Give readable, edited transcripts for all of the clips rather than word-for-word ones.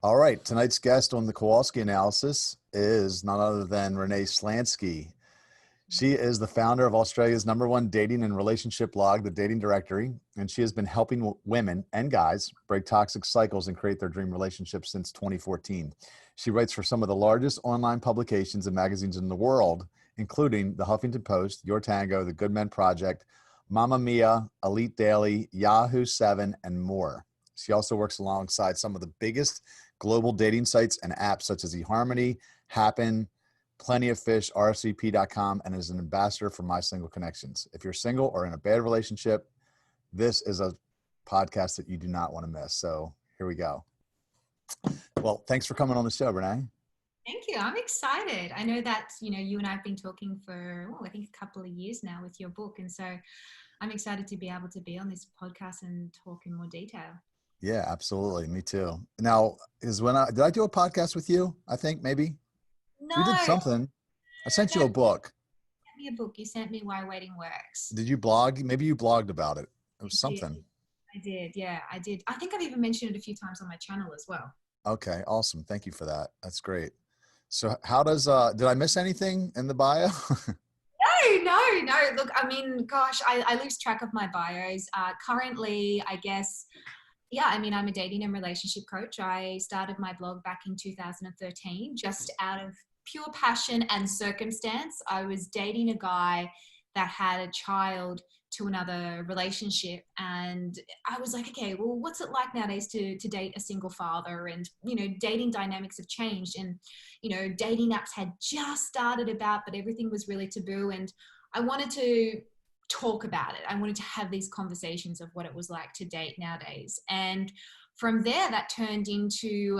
All right. Tonight's guest on the Kowalski analysis is none other than Renee Slansky. She is the founder of Australia's #1 dating and relationship blog, The Dating Directory, and she has been helping women and guys break toxic cycles and create their dream relationships since 2014. She writes for some of the largest online publications and magazines in the world, including the Huffington Post, Your Tango, The Good Men Project, Mamma Mia, Elite Daily, Yahoo 7, and more. She also works alongside some of the biggest global dating sites and apps such as eHarmony, Happen, Plenty of Fish, RSVP.com, and is an ambassador for My Single Connections. If you're single or in a bad relationship, this is a podcast that you do not want to miss. So here we go. Well, thanks for coming on the show, Renee. Thank you. I'm excited. I know that, you and I have been talking for, I think a couple of years now with your book. And so I'm excited to be able to be on this podcast and talk in more detail. Yeah, absolutely. Me too. Now, did I do a podcast with you? I think maybe. No. We did something. I sent you a book. You sent me a book. You sent me Why Waiting Works. Did you blog? Maybe you blogged about it. It was something. I did. Yeah, I did. I think I've even mentioned it a few times on my channel as well. Okay. Awesome. Thank you for that. That's great. So how does, did I miss anything in the bio? No. Look, I mean, gosh, I lose track of my bios. Currently, I guess, I'm a dating and relationship coach. I started my blog back in 2013, just out of pure passion and circumstance. I was dating a guy that had a child to another relationship, and I was like, okay, well, what's it like nowadays to date a single father? And dating dynamics have changed, and dating apps had just started about, but everything was really taboo, and I wanted to talk about it. I wanted to have these conversations of what it was like to date nowadays. And from there, that turned into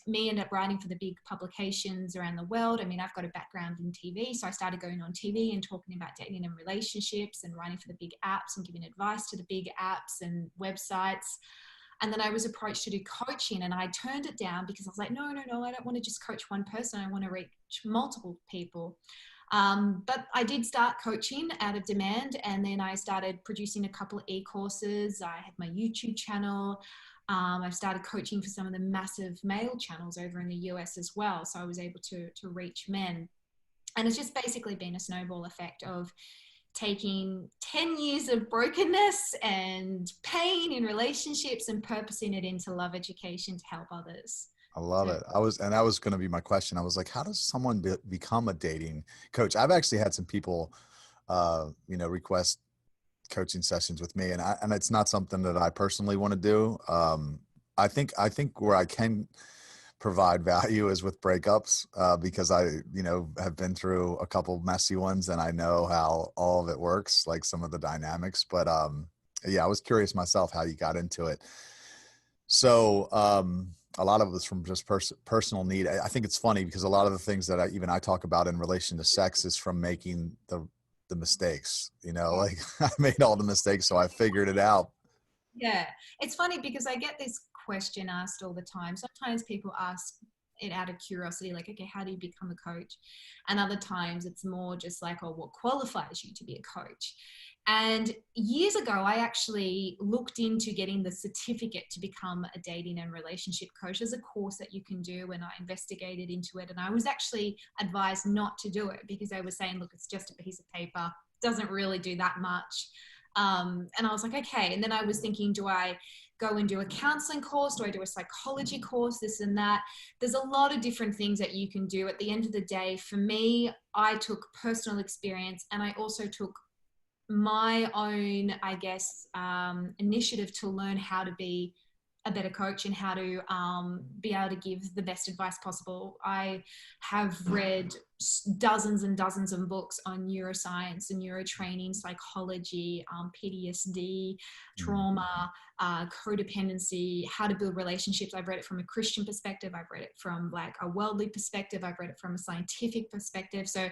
me ended up writing for the big publications around the world. I mean, I've got a background in TV, so I started going on TV and talking about dating and relationships and writing for the big apps and giving advice to the big apps and websites. And then I was approached to do coaching, and I turned it down because I was like, no, I don't want to just coach one person. I want to reach multiple people. But I did start coaching out of demand, and then I started producing a couple of e-courses. I had my YouTube channel. I've started coaching for some of the massive male channels over in the US as well. So I was able to reach men. And it's just basically been a snowball effect of taking 10 years of brokenness and pain in relationships and purposing it into love education to help others. I love it. That was going to be my question. I was like, how does someone become a dating coach? I've actually had some people, request coaching sessions with me, and it's not something that I personally want to do. I think where I can provide value is with breakups, because I, have been through a couple messy ones, and I know how all of it works, like some of the dynamics. But I was curious myself how you got into it. So a lot of it was from just personal need. I think it's funny because a lot of the things that I talk about in relation to sex is from making the mistakes, like I made all the mistakes, so I figured it out. Yeah, it's funny because I get this question asked all the time. Sometimes people ask it out of curiosity, like, okay, how do you become a coach? And other times it's more just like, oh, what qualifies you to be a coach? And years ago, I actually looked into getting the certificate to become a dating and relationship coach. There's a course that you can do, and I investigated into it. And I was actually advised not to do it because they were saying, look, it's just a piece of paper, doesn't really do that much. And I was like, okay. And then I was thinking, do I go and do a counseling course? Do I do a psychology course? This and that. There's a lot of different things that you can do. At the end of the day, for me, I took personal experience, and I also took my own, I guess, initiative to learn how to be a better coach and how to be able to give the best advice possible. I have read dozens and dozens of books on neuroscience and neurotraining, psychology, PTSD, trauma, codependency, how to build relationships. I've read it from a Christian perspective. I've read it from like a worldly perspective. I've read it from a scientific perspective. So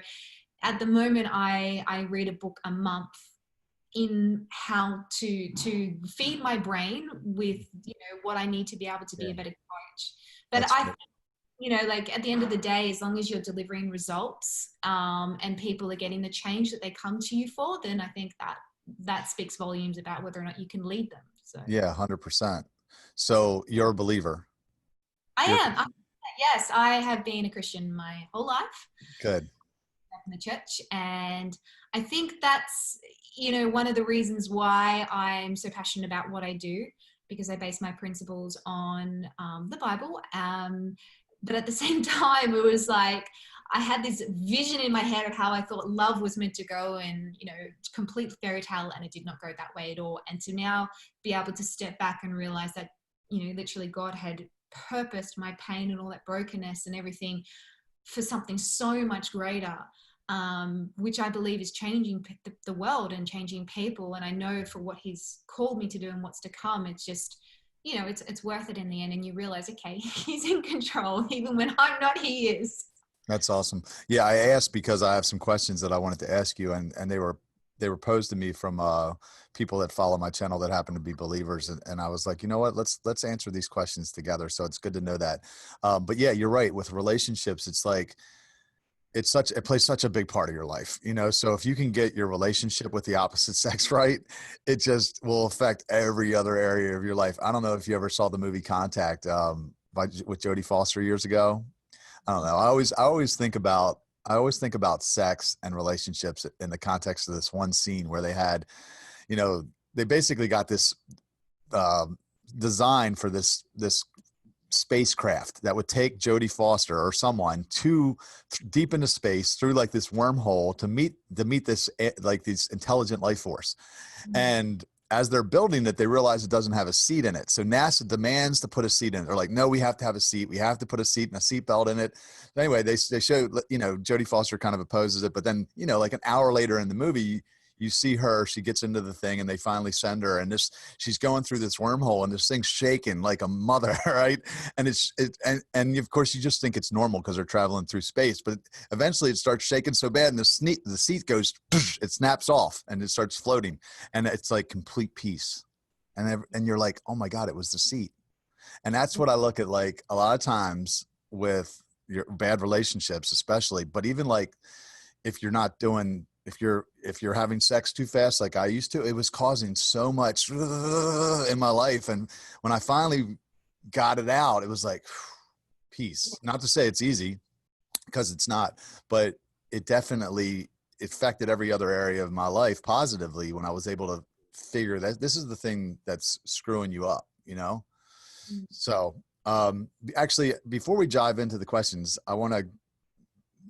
at the moment, I read a book a month in how to feed my brain with what I need to be able to be a better coach. But like at the end of the day, as long as you're delivering results and people are getting the change that they come to you for, then I think that speaks volumes about whether or not you can lead them. So yeah, 100%. So you're a believer? I You're am. Yes, I have been a Christian my whole life, good. in the church, and I think that's, one of the reasons why I'm so passionate about what I do, because I base my principles on the Bible. But at the same time, it was like I had this vision in my head of how I thought love was meant to go, and complete fairy tale, and it did not go that way at all. And to now be able to step back and realize that literally God had purposed my pain and all that brokenness and everything for something so much greater, which I believe is changing the world and changing people. And I know for what he's called me to do and what's to come, it's just, it's worth it in the end. And you realize, okay, he's in control. Even when I'm not, he is. That's awesome. Yeah, I asked because I have some questions that I wanted to ask you, and they were posed to me from people that follow my channel that happen to be believers, and I was like, you know what, let's answer these questions together. So it's good to know that. But yeah, you're right. With relationships, it's like it plays such a big part of your life, so if you can get your relationship with the opposite sex right, it just will affect every other area of your life. I don't know if you ever saw the movie Contact, with Jodie Foster years ago. I don't know. I always think about sex and relationships in the context of this one scene where they had, they basically got this uh, design for this spacecraft that would take Jodie Foster or someone to deep into space through like this wormhole to meet this like this intelligent life force. And as they're building it, they realize it doesn't have a seat in it. So NASA demands to put a seat in it. They're like, no, we have to have a seat. We have to put a seat and a seatbelt in it. Anyway, they show, Jodie Foster kind of opposes it. But then, like an hour later in the movie, you see her, she gets into the thing and they finally send her, and she's going through this wormhole and this thing's shaking like a mother, right? And and of course you just think it's normal because they're traveling through space, but eventually it starts shaking so bad and the seat goes, it snaps off and it starts floating, and it's like complete peace. And you're like, oh my God, it was the seat. And that's what I look at, like a lot of times with your bad relationships, especially, but even like if you're not doing, if you're having sex too fast, like I used to, it was causing so much in my life. And when I finally got it out, it was like peace. Not to say it's easy, because it's not, but it definitely affected every other area of my life positively when I was able to figure that this is the thing that's screwing you up. So actually, before we dive into the questions, I want to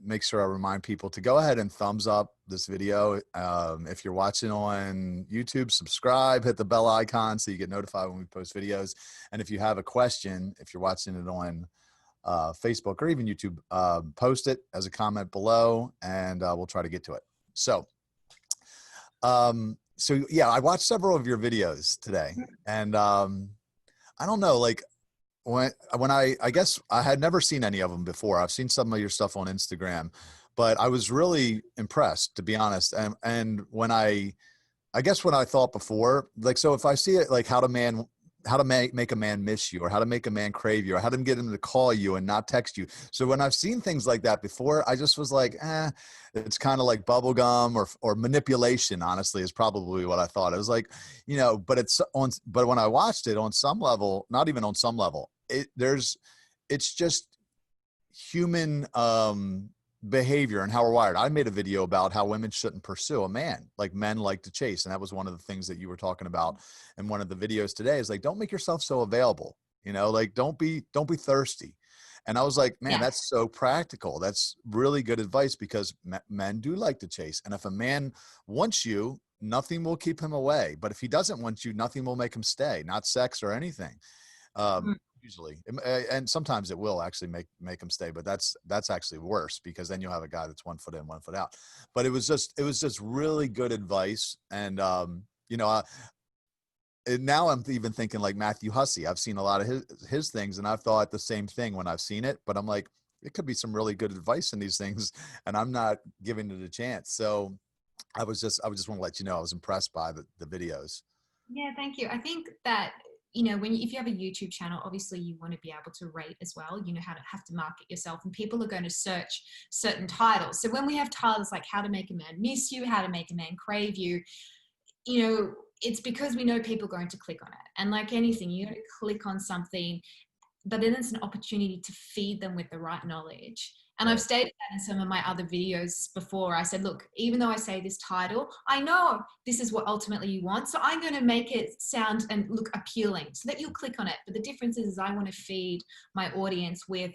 make sure I remind people to go ahead and thumbs up this video. If you're watching on YouTube, subscribe, hit the bell icon so you get notified when we post videos. And if you have a question, if you're watching it on Facebook or even YouTube, post it as a comment below, and we'll try to get to it. So yeah, I watched several of your videos today, and I don't know, like when I guess I had never seen any of them before. I've seen some of your stuff on Instagram, but I was really impressed, to be honest. And when I guess when I thought before, like, so if I see it, like how to make a man miss you, or how to make a man crave you, or how to get him to call you and not text you. So when I've seen things like that before, I just was like, it's kind of like bubblegum or manipulation, honestly, is probably what I thought. It was like, but when I watched it on some level, not even on some level, it's just human behavior and how we're wired. I made a video about how women shouldn't pursue a man, like men like to chase. And that was one of the things that you were talking about in one of the videos today, is like, don't make yourself so available, like don't be thirsty. And I was like, man, that's so practical. That's really good advice, because men do like to chase. And if a man wants you, nothing will keep him away. But if he doesn't want you, nothing will make him stay, not sex or anything. Usually, and sometimes it will actually make them stay, but that's actually worse, because then you'll have a guy that's 1 foot in, 1 foot out. But it was just really good advice. And and now I'm even thinking like Matthew Hussey. I've seen a lot of his things, and I've thought the same thing when I've seen it, but I'm like, it could be some really good advice in these things, and I'm not giving it a chance. So I just want to let you know I was impressed by the videos. Yeah, thank you. I think that if you have a YouTube channel, obviously you want to be able to rate as well. You know how to have to market yourself, and people are going to search certain titles. So when we have titles like how to make a man miss you, how to make a man crave you, it's because we know people are going to click on it. And like anything, you got to click on something but then it's an opportunity to feed them with the right knowledge. And I've stated that in some of my other videos before. I said, look, even though I say this title, I know this is what ultimately you want. So I'm going to make it sound and look appealing so that you'll click on it. But the difference is I want to feed my audience with,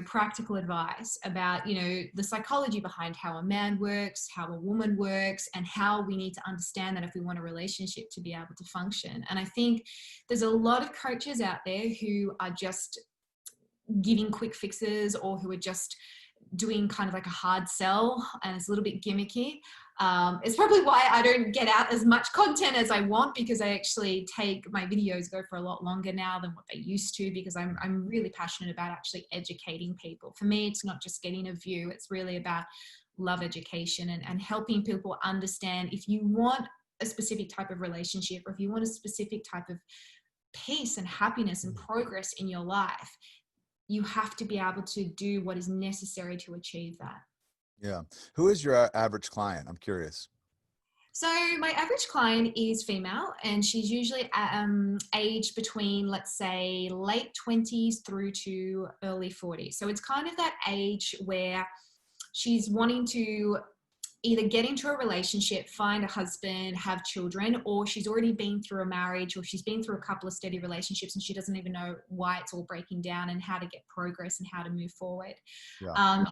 practical advice about, the psychology behind how a man works, how a woman works, and how we need to understand that if we want a relationship to be able to function. And I think there's a lot of coaches out there who are just giving quick fixes, or who are just doing kind of like a hard sell, and it's a little bit gimmicky. It's probably why I don't get out as much content as I want, because I actually my videos go for a lot longer now than what they used to, because I'm really passionate about actually educating people. For me, it's not just getting a view, it's really about love education and helping people understand, if you want a specific type of relationship, or if you want a specific type of peace and happiness and progress in your life, you have to be able to do what is necessary to achieve that. Yeah. Who is your average client? I'm curious. So my average client is female, and she's usually aged between, let's say, late 20s through to early 40s. So it's kind of that age where she's wanting to either get into a relationship, find a husband, have children, or she's already been through a marriage, or she's been through a couple of steady relationships and she doesn't even know why it's all breaking down and how to get progress and how to move forward. Yeah.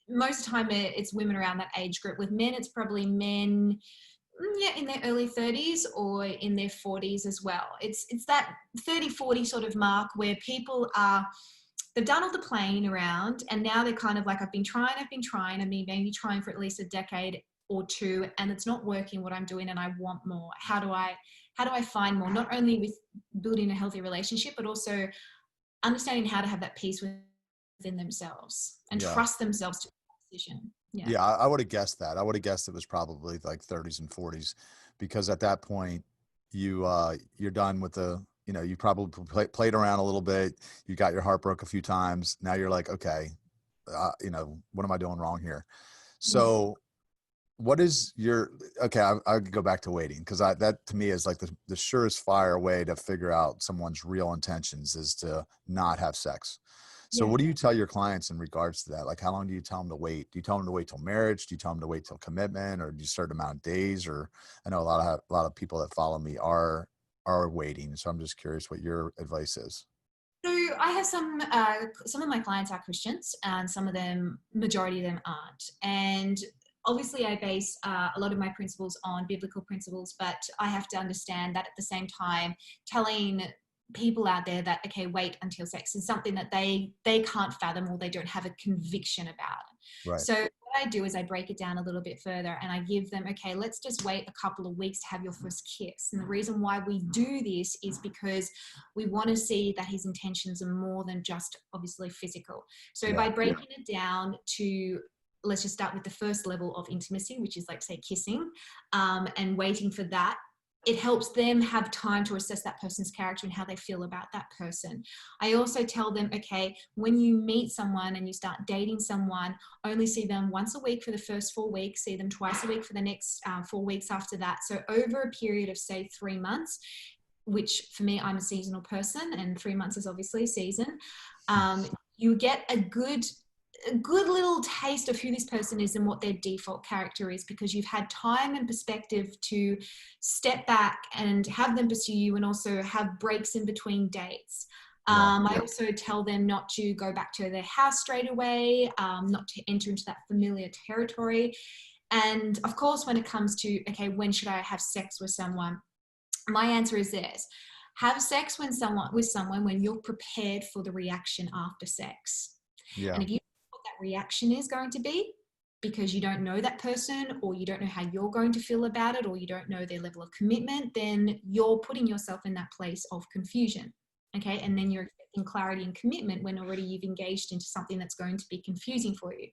Most of the time it's women around that age group. With men, it's probably men in their early 30s or in their 40s as well. It's that 30-40 sort of mark where people they've done all the playing around, and now they're kind of like, I've been trying, maybe trying for at least a decade or two, and it's not working what I'm doing, and I want more. How do I find more? Not only with building a healthy relationship, but also understanding how to have that peace within themselves and trust themselves to make a decision. Yeah, I would have guessed that. I would have guessed it was probably like 30s and 40s, because at that point you're done with you probably played around a little bit. You got your heart broke a few times. Now you're like, okay, what am I doing wrong here? So what is I could go back to waiting, because that to me is like the surest fire way to figure out someone's real intentions is to not have sex. So what do you tell your clients in regards to that? Like, how long do you tell them to wait? Do you tell them to wait till marriage? Do you tell them to wait till commitment, or do you certain amount of days? Or I know a lot of people that follow me are waiting. So I'm just curious what your advice is. So I have some of my clients are Christians, and some of them, majority of them aren't. And obviously I base a lot of my principles on biblical principles, but I have to understand that at the same time, telling people out there that, okay, wait until sex is something that they can't fathom, or they don't have a conviction about. Right. So what I do is I break it down a little bit further, and I give them, okay, let's just wait a couple of weeks to have your first kiss. And the reason why we do this is because we want to see that his intentions are more than just obviously physical. So by breaking it down to, let's just start with the first level of intimacy, which is like, say, kissing, and waiting for that, it helps them have time to assess that person's character and how they feel about that person. I also tell them, okay, when you meet someone and you start dating someone, only see them once a week for the first 4 weeks, see them twice a week for the next 4 weeks after that. So over a period of, say, 3 months, which for me, I'm a seasonal person, and 3 months is obviously a season, you get a good little taste of who this person is and what their default character is, because you've had time and perspective to step back and have them pursue you, and also have breaks in between dates. I also tell them not to go back to their house straight away, not to enter into that familiar territory. And of course, when it comes to, okay, when should I have sex with someone? My answer is this: have sex with someone when you're prepared for the reaction after sex. And if you that reaction is going to be, because you don't know that person, or you don't know how you're going to feel about it, or you don't know their level of commitment, then you're putting yourself in that place of confusion. Okay. And then you're expecting clarity and commitment when already you've engaged into something that's going to be confusing for you.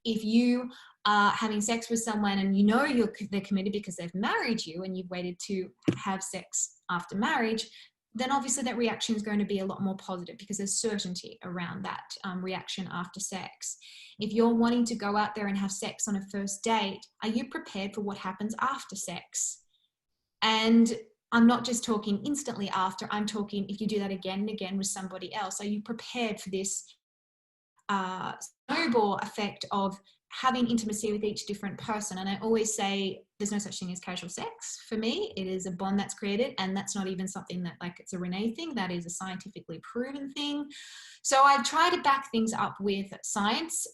If you are having sex with someone and you know they're committed because they've married you, and you've waited to have sex after marriage, then obviously that reaction is going to be a lot more positive, because there's certainty around that reaction after sex. If you're wanting to go out there and have sex on a first date, are you prepared for what happens after sex? And I'm not just talking instantly after, I'm talking if you do that again and again with somebody else. Are you prepared for this snowball effect of having intimacy with each different person? And I always say there's no such thing as casual sex. For me, it is a bond that's created, and that's not even something that like it's a Renee thing. That is a scientifically proven thing. So I try to back things up with science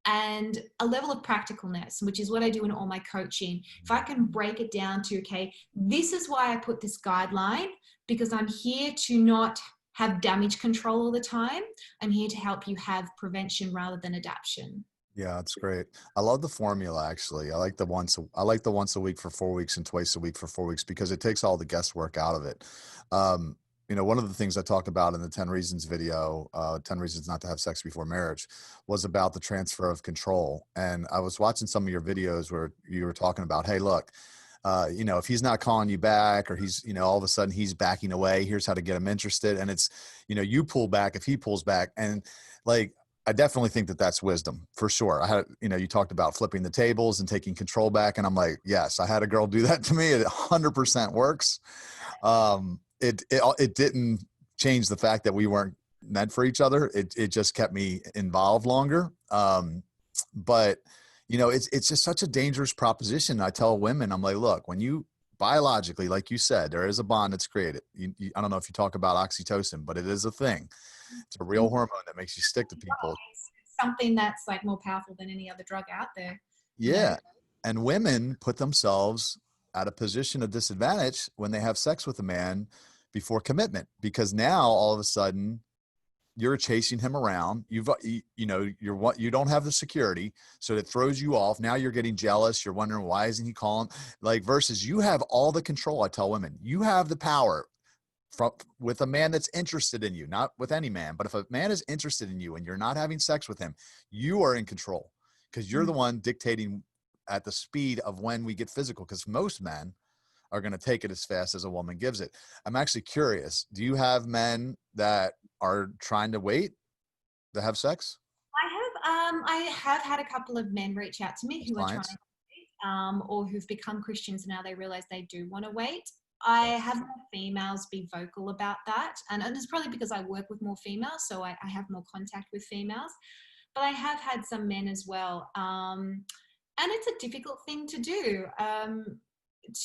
and a level of practicalness, which is what I do in all my coaching. If I can break it down to, okay, this is why I put this guideline, because I'm here to not have damage control all the time. I'm here to help you have prevention rather than adaptation. Yeah, that's great. I love the formula actually. I like the once a week for 4 weeks and twice a week for 4 weeks because it takes all the guesswork out of it. Um, one of the things I talked about in the 10 reasons video, 10 reasons not to have sex before marriage, was about the transfer of control. And I was watching some of your videos where you were talking about, hey, look, if he's not calling you back, or he's, all of a sudden he's backing away, here's how to get him interested. And it's, you pull back if he pulls back. And like, I definitely think that that's wisdom for sure. I had, you talked about flipping the tables and taking control back. And I'm like, yes, I had a girl do that to me. It 100% works. It didn't change the fact that we weren't meant for each other. It just kept me involved longer. But it's just such a dangerous proposition. I tell women, I'm like, look, when you biologically, like you said, there is a bond that's created. I don't know if you talk about oxytocin, but it is a thing. It's a real hormone that makes you stick to people. It's something that's like more powerful than any other drug out there. Yeah. And women put themselves at a position of disadvantage when they have sex with a man before commitment, because now all of a sudden you're chasing him around. You don't have the security, so it throws you off. Now you're getting jealous. You're wondering, why isn't he calling? Like, versus you have all the control. I tell women, you have the power with a man that's interested in you, not with any man, but if a man is interested in you and you're not having sex with him, you are in control, because you're the one dictating at the speed of when we get physical, because most men are going to take it as fast as a woman gives it. I'm actually curious, do you have men that are trying to wait to have sex? I have had a couple of men reach out to me who are trying to wait, or who've become Christians and now they realize they do want to wait. I have more females be vocal about that, and it's probably because I work with more females, so I have more contact with females, but I have had some men as well, and it's a difficult thing to do,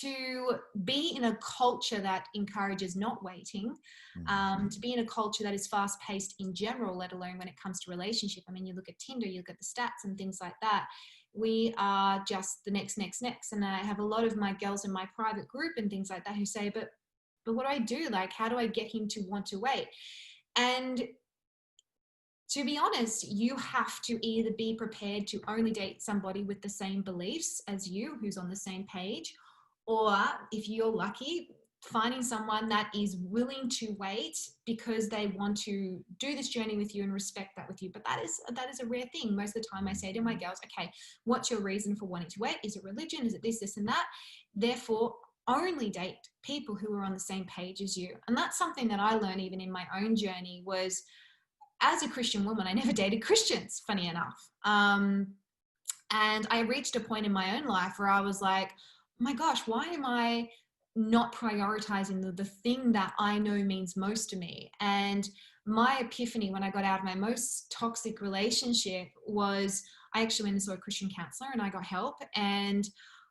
to be in a culture that encourages not waiting, to be in a culture that is fast paced in general, let alone when it comes to relationship. I mean, you look at Tinder, you look at the stats and things like that. We are just the next. And I have a lot of my girls in my private group and things like that who say, but what do I do? Like, how do I get him to want to wait? And to be honest, you have to either be prepared to only date somebody with the same beliefs as you, who's on the same page, or if you're lucky, finding someone that is willing to wait because they want to do this journey with you and respect that with you. But that is a rare thing. Most of the time I say to my girls, okay, what's your reason for wanting to wait? Is it religion? Is it this and that? Therefore, only date people who are on the same page as you. And that's something that I learned even in my own journey was, as a Christian woman, I never dated Christians, funny enough. And I reached a point in my own life where I was like, oh my gosh, why am I not prioritizing the thing that I know means most to me? And my epiphany when I got out of my most toxic relationship was I actually went and saw a Christian counselor and I got help. And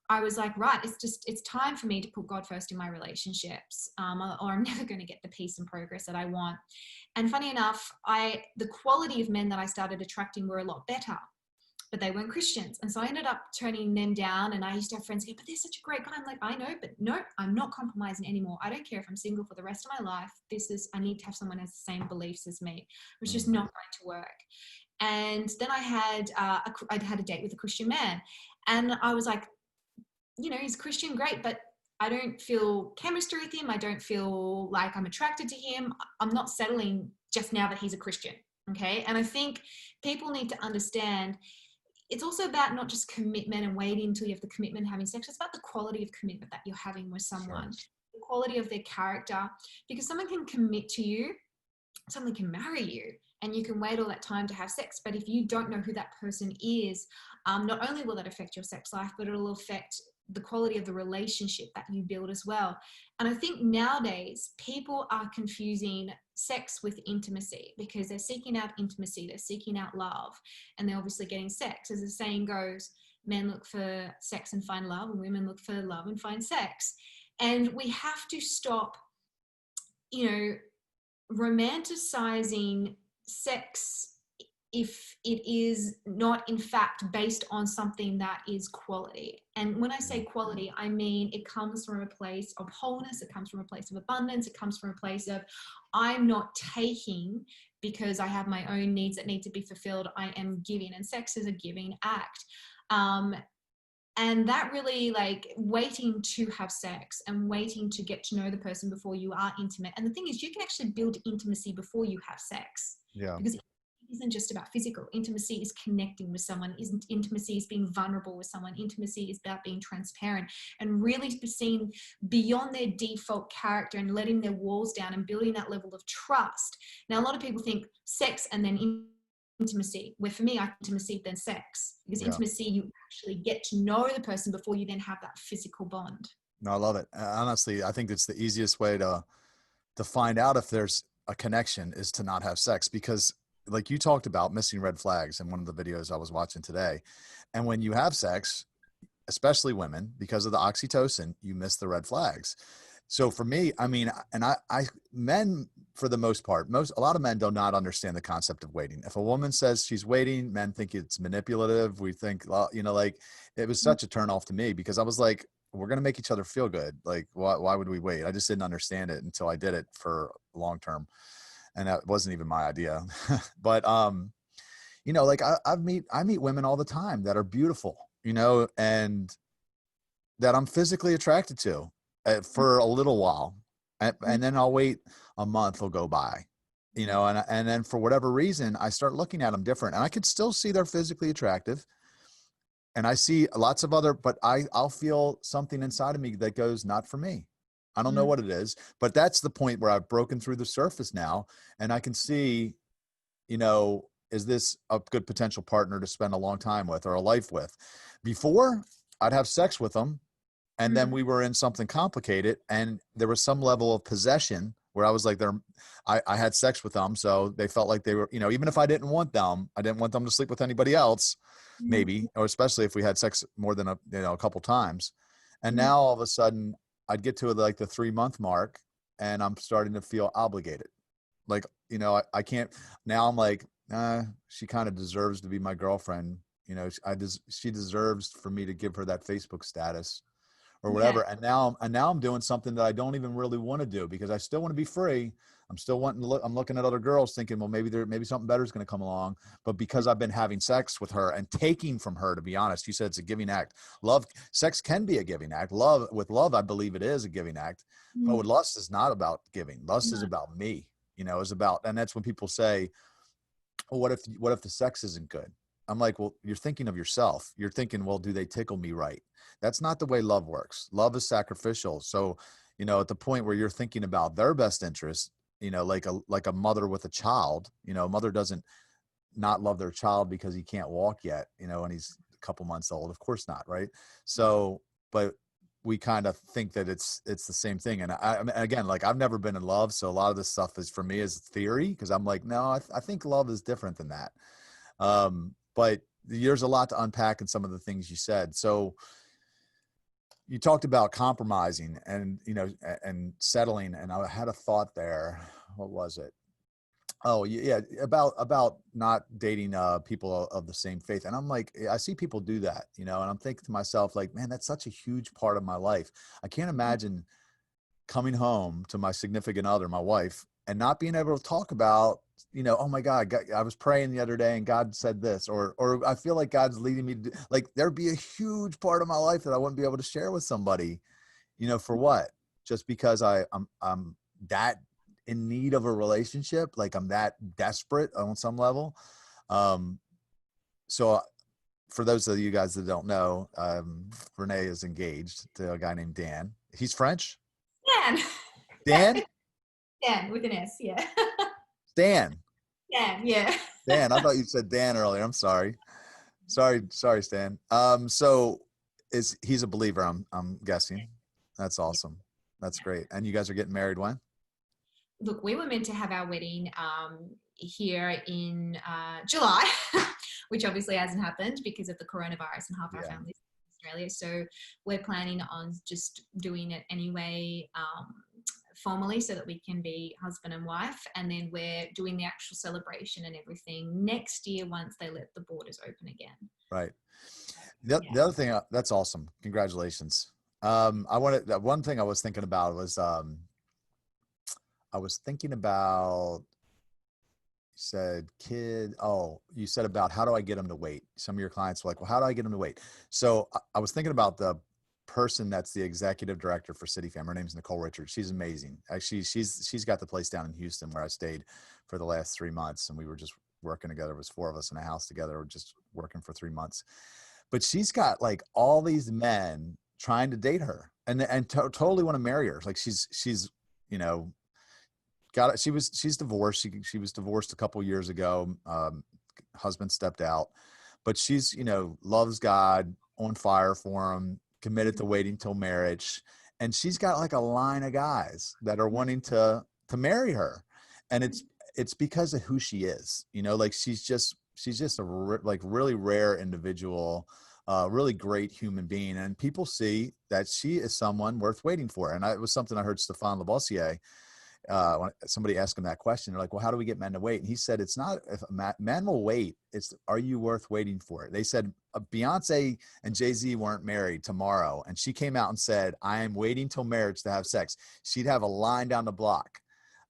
I was like, right, it's time for me to put God first in my relationships, or I'm never going to get the peace and progress that I want. And funny enough, the quality of men that I started attracting were a lot better, but they weren't Christians. And so I ended up turning them down. And I used to have friends go, but they're such a great guy. I'm like, I know, but no, I'm not compromising anymore. I don't care if I'm single for the rest of my life. I need to have someone who has the same beliefs as me. It's just not going to work. And then I had a date with a Christian man. And I was like, he's Christian, great, but I don't feel chemistry with him. I don't feel like I'm attracted to him. I'm not settling just now that he's a Christian. Okay. And I think people need to understand it's also about not just commitment and waiting until you have the commitment and having sex. It's about the quality of commitment that you're having with someone, the quality of their character, because someone can commit to you, someone can marry you, and you can wait all that time to have sex. But if you don't know who that person is, not only will that affect your sex life, but it'll affect the quality of the relationship that you build as well. And I think nowadays people are confusing sex with intimacy, because they're seeking out intimacy, they're seeking out love, and they're obviously getting sex. As the saying goes, men look for sex and find love, and women look for love and find sex. And we have to stop, romanticizing sex if it is not in fact based on something that is quality. And when I say quality, I mean it comes from a place of wholeness, it comes from a place of abundance, it comes from a place of, I'm not taking because I have my own needs that need to be fulfilled, I am giving, and sex is a giving act. And that really, like, waiting to have sex and waiting to get to know the person before you are intimate. And the thing is, you can actually build intimacy before you have sex. Yeah. Because it isn't just about physical. Intimacy is connecting with someone. Intimacy is being vulnerable with someone. Intimacy is about being transparent and really seeing beyond their default character and letting their walls down and building that level of trust. Now, a lot of people think sex and then intimacy, where for me, intimacy then sex, because intimacy, you actually get to know the person before you then have that physical bond. No, I love it. Honestly, I think it's the easiest way to find out if there's a connection is to not have sex, because like you talked about missing red flags in one of the videos I was watching today. And when you have sex, especially women, because of the oxytocin, you miss the red flags. So for me, I mean, and I men, for the most part, a lot of men do not understand the concept of waiting. If a woman says she's waiting, men think it's manipulative. We think, like, it was such a turn off to me, because I was like, we're going to make each other feel good. Like, why would we wait? I just didn't understand it until I did it for long term. And that wasn't even my idea. But, like I meet women all the time that are beautiful, and that I'm physically attracted to for a little while. And then I'll wait a month will go by, and then for whatever reason, I start looking at them different, and I can still see they're physically attractive. And I see lots of other, but I'll feel something inside of me that goes, not for me. I don't know what it is, but that's the point where I've broken through the surface now. And I can see, is this a good potential partner to spend a long time with or a life with? Before, I'd have sex with them, and then we were in something complicated, and there was some level of possession where I was like, I had sex with them. So they felt like they were, even if I didn't want them to sleep with anybody else, maybe, or especially if we had sex more than a couple times. And now all of a sudden I'd get to like the 3-month mark, and I'm starting to feel obligated. Like, I can't, now I'm like, she kind of deserves to be my girlfriend. She deserves for me to give her that Facebook status or whatever. Yeah. And now I'm doing something that I don't even really want to do, because I still want to be free. I'm still wanting to I'm looking at other girls thinking, well, maybe something better is going to come along. But because I've been having sex with her and taking from her, to be honest, you said it's a giving act. Sex can be a giving act. With love, I believe it is a giving act. But with lust, is not about giving. Lust is about me, is about, and that's when people say, well, what if the sex isn't good? I'm like, well, you're thinking of yourself. You're thinking, well, do they tickle me right? That's not the way love works. Love is sacrificial. So, at the point where you're thinking about their best interest, like a mother with a child, a mother doesn't not love their child because he can't walk yet, and he's a couple months old. Of course not. Right. So, but we kind of think that it's the same thing. And I mean, again, like, I've never been in love. So a lot of this stuff is, for me, is theory, because I'm like, no, I think love is different than that. But there's a lot to unpack in some of the things you said. So you talked about compromising and, and settling. And I had a thought there. What was it? Oh yeah. About not dating people of the same faith. And I'm like, I see people do that, and I'm thinking to myself, like, man, that's such a huge part of my life. I can't imagine coming home to my significant other, my wife, and not being able to talk about, oh my God, I was praying the other day and God said this, or I feel like God's leading me to do, like, there'd be a huge part of my life that I wouldn't be able to share with somebody, for what? Just because I'm that in need of a relationship. Like, I'm that desperate on some level. So for those of you guys that don't know, Renee is engaged to a guy named Dan. He's French. Dan? Dan with an S, yeah. Dan. Dan, yeah. Dan, I thought you said Dan earlier. I'm sorry. Sorry, Stan. So he's a believer, I'm guessing. That's Yeah. awesome. That's great. And you guys are getting married when? Look, we were meant to have our wedding here in July, which obviously hasn't happened because of the coronavirus and half our Yeah. families in Australia. So we're planning on just doing it anyway, formally, so that we can be husband and wife. And then we're doing the actual celebration and everything next year once they let the borders open again. Right. Yeah. The other thing, that's awesome. Congratulations. One thing I was thinking about was, you said about how do I get them to wait? Some of your clients were like, well, how do I get them to wait? So I was thinking about the person that's the executive director for City Fam. Her name's Nicole Richards. She's amazing. Actually, she's got the place down in Houston where I stayed for the last 3 months, and we were just working together. It was 4 of us in a house together. We're just working for 3 months. But she's got like all these men trying to date her and totally want to marry her. Like she's you know, got it. She's divorced. She was divorced a couple years ago. Husband stepped out, but she's, loves God, on fire for him, committed to waiting till marriage. And she's got like a line of guys that are wanting to marry her. And it's because of who she is, like she's just a like really rare individual, really great human being. And people see that she is someone worth waiting for. And it was something I heard Stefan Lavoisier, when somebody asked him that question. They're like, well, how do we get men to wait? And he said, it's not if men will wait, it's, are you worth waiting for it? They said Beyonce and Jay-Z weren't married tomorrow, and she came out and said, I am waiting till marriage to have sex, she'd have a line down the block.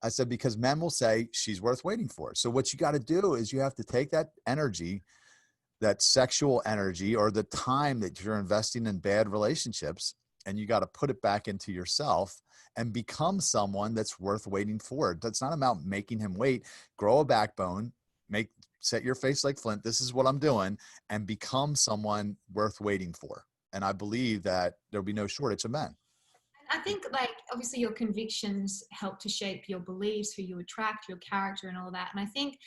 I said, because men will say she's worth waiting for. So what you got to do is you have to take that energy, that sexual energy, or the time that you're investing in bad relationships, and you got to put it back into yourself and become someone that's worth waiting for. That's not about making him wait. Grow a backbone, set your face like flint. This is what I'm doing, and become someone worth waiting for. And I believe that there'll be no shortage of men. I think, like, obviously your convictions help to shape your beliefs, who you attract, your character and all that. And I think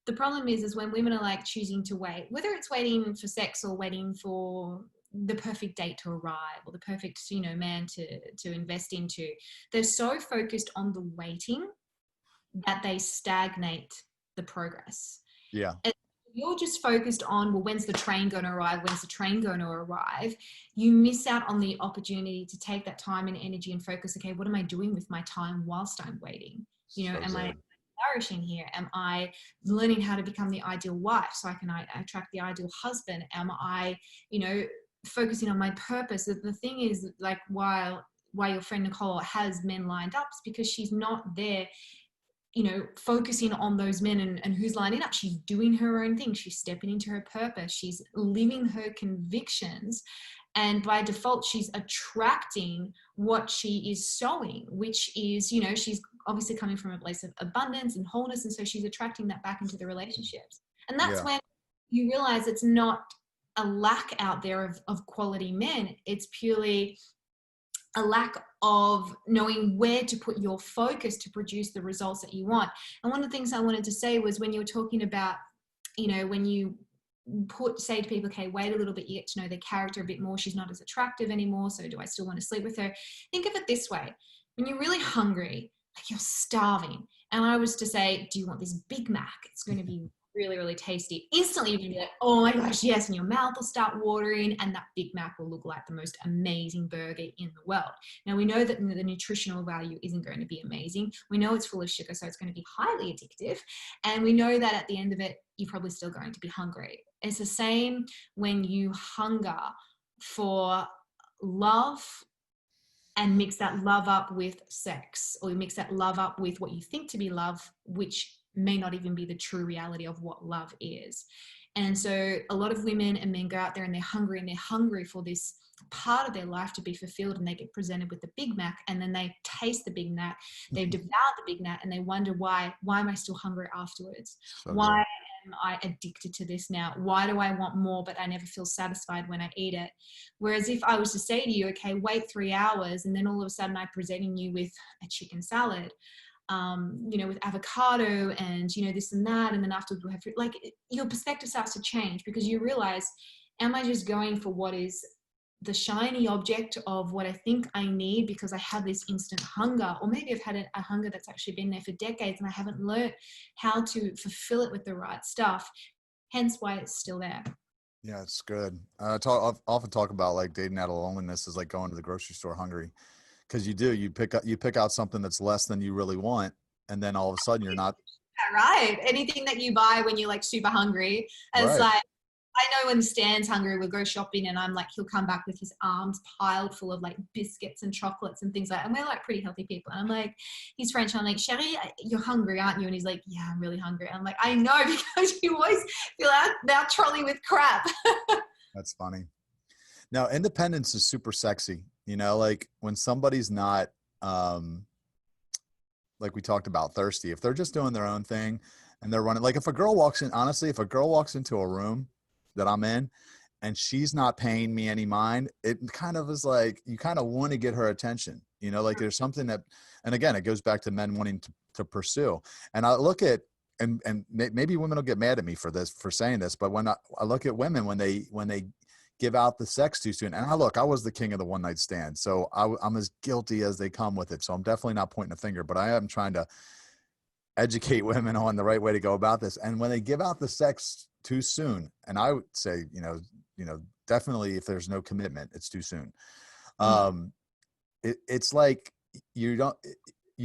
the problem is when women are like choosing to wait, whether it's waiting for sex or waiting for the perfect date to arrive or the perfect, man to invest into, they're so focused on the waiting that they stagnate the progress. Yeah. And you're just focused on, well, when's the train going to arrive? When's the train going to arrive? You miss out on the opportunity to take that time and energy and focus. Okay, what am I doing with my time whilst I'm waiting? Am I flourishing here? Am I learning how to become the ideal wife so I can attract the ideal husband? Am I, focusing on my purpose? The thing is, like, why your friend Nicole has men lined up is because she's not there, focusing on those men and who's lining up. She's doing her own thing. She's stepping into her purpose. She's living her convictions. And by default, she's attracting what she is sowing, which is, she's obviously coming from a place of abundance and wholeness. And so she's attracting that back into the relationships. And that's when you realize it's not a lack out there of quality men. It's purely a lack of knowing where to put your focus to produce the results that you want. And one of the things I wanted to say was when you were talking about, when you say to people, okay, wait a little bit, you get to know their character a bit more. She's not as attractive anymore, so do I still want to sleep with her? Think of it this way. When you're really hungry, like you're starving, and I was to say, do you want this Big Mac? It's going to be really, really tasty. Instantly, you're going to be like, oh my gosh, yes. And your mouth will start watering, and that Big Mac will look like the most amazing burger in the world. Now, we know that the nutritional value isn't going to be amazing. We know it's full of sugar, so it's going to be highly addictive. And we know that at the end of it, you're probably still going to be hungry. It's the same when you hunger for love and mix that love up with sex, or you mix that love up with what you think to be love, which may not even be the true reality of what love is. And so a lot of women and men go out there and they're hungry for this part of their life to be fulfilled, and they get presented with the Big Mac, and then they taste the Big Mac, they've devoured the Big Mac, and they wonder why am I still hungry afterwards? Why am I addicted to this now? Why do I want more, but I never feel satisfied when I eat it? Whereas if I was to say to you, okay, wait 3 hours, and then all of a sudden I'm presenting you with a chicken salad, with avocado and, this and that. And then afterwards we'll have, like, your perspective starts to change because you realize, am I just going for what is the shiny object of what I think I need because I have this instant hunger, or maybe I've had a hunger that's actually been there for decades and I haven't learned how to fulfill it with the right stuff. Hence why it's still there. Yeah, it's good. I often talk about like dating out of loneliness is like going to the grocery store hungry, because you pick out something that's less than you really want, and then all of a sudden you're not Right. Anything that you buy when you're like super hungry, it's right. like, I know when Stan's hungry, we'll go shopping and I'm like, he'll come back with his arms piled full of like biscuits and chocolates and things like that. And we're like pretty healthy people. And I'm like, he's French. And I'm like, Sherry, you're hungry, aren't you? And he's like, yeah, I'm really hungry. And I'm like, I know, because you always fill out that trolley with crap. That's funny. Now, independence is super sexy. Like when somebody's not, like we talked about, thirsty, if they're just doing their own thing and they're running, like if a girl walks in, honestly, if a girl walks into a room that I'm in and she's not paying me any mind, it kind of is like, you kind of want to get her attention, like there's something that, and again, it goes back to men wanting to pursue. And I look at, and maybe women will get mad at me for saying this, but when I look at women, when they give out the sex too soon. And I was the king of the one night stand. So I'm as guilty as they come with it. So I'm definitely not pointing a finger, but I am trying to educate women on the right way to go about this. And when they give out the sex too soon, and I would say, definitely if there's no commitment, it's too soon. It's like you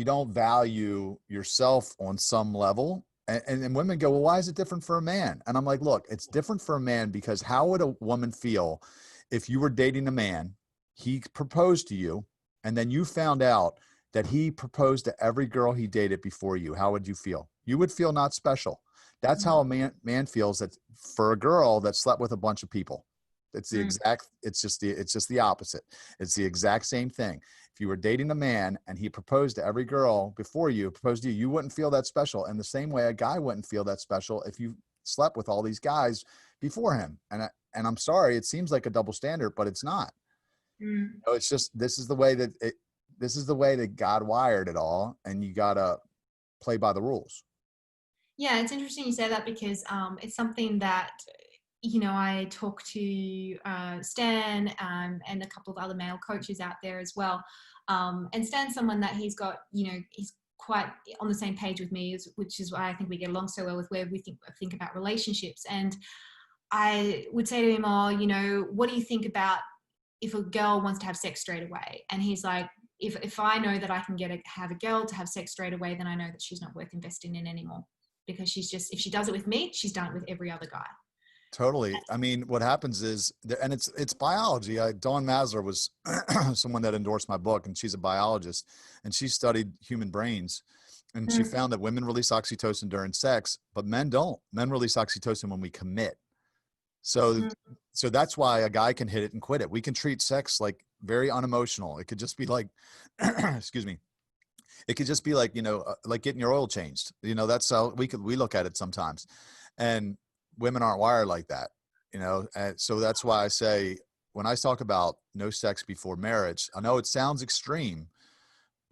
don't value yourself on some level. And women go, well, why is it different for a man? And I'm like, look, it's different for a man because how would a woman feel if you were dating a man, he proposed to you, and then you found out that he proposed to every girl he dated before you? How would you feel? You would feel not special. That's how a man feels that for a girl that slept with a bunch of people. It's just the opposite. It's the exact same thing. If you were dating a man and he proposed to every girl before you proposed to you, you wouldn't feel that special. And the same way a guy wouldn't feel that special if you slept with all these guys before him. And I'm sorry, it seems like a double standard, but it's not. It's just, this is the way that God wired it all. And you got to play by the rules. Yeah, it's interesting you say that because it's something that, I talk to Stan and a couple of other male coaches out there as well. And Stan's someone that he's got, he's quite on the same page with me, which is why I think we get along so well with where we think about relationships. And I would say to him, what do you think about if a girl wants to have sex straight away? And he's like, if I know that I can have a girl to have sex straight away, then I know that she's not worth investing in anymore, because if she does it with me, she's done it with every other guy. Totally. I mean, what happens is, and it's biology. Dawn Masler was someone that endorsed my book, and she's a biologist, and she studied human brains, and she found that women release oxytocin during sex, but men don't. Men release oxytocin when we commit. So that's why a guy can hit it and quit it. We can treat sex like very unemotional. It could just be like, excuse me. It could just be like, like getting your oil changed. That's how we look at it sometimes. And women aren't wired like that, and so that's why I say, when I talk about no sex before marriage, I know it sounds extreme,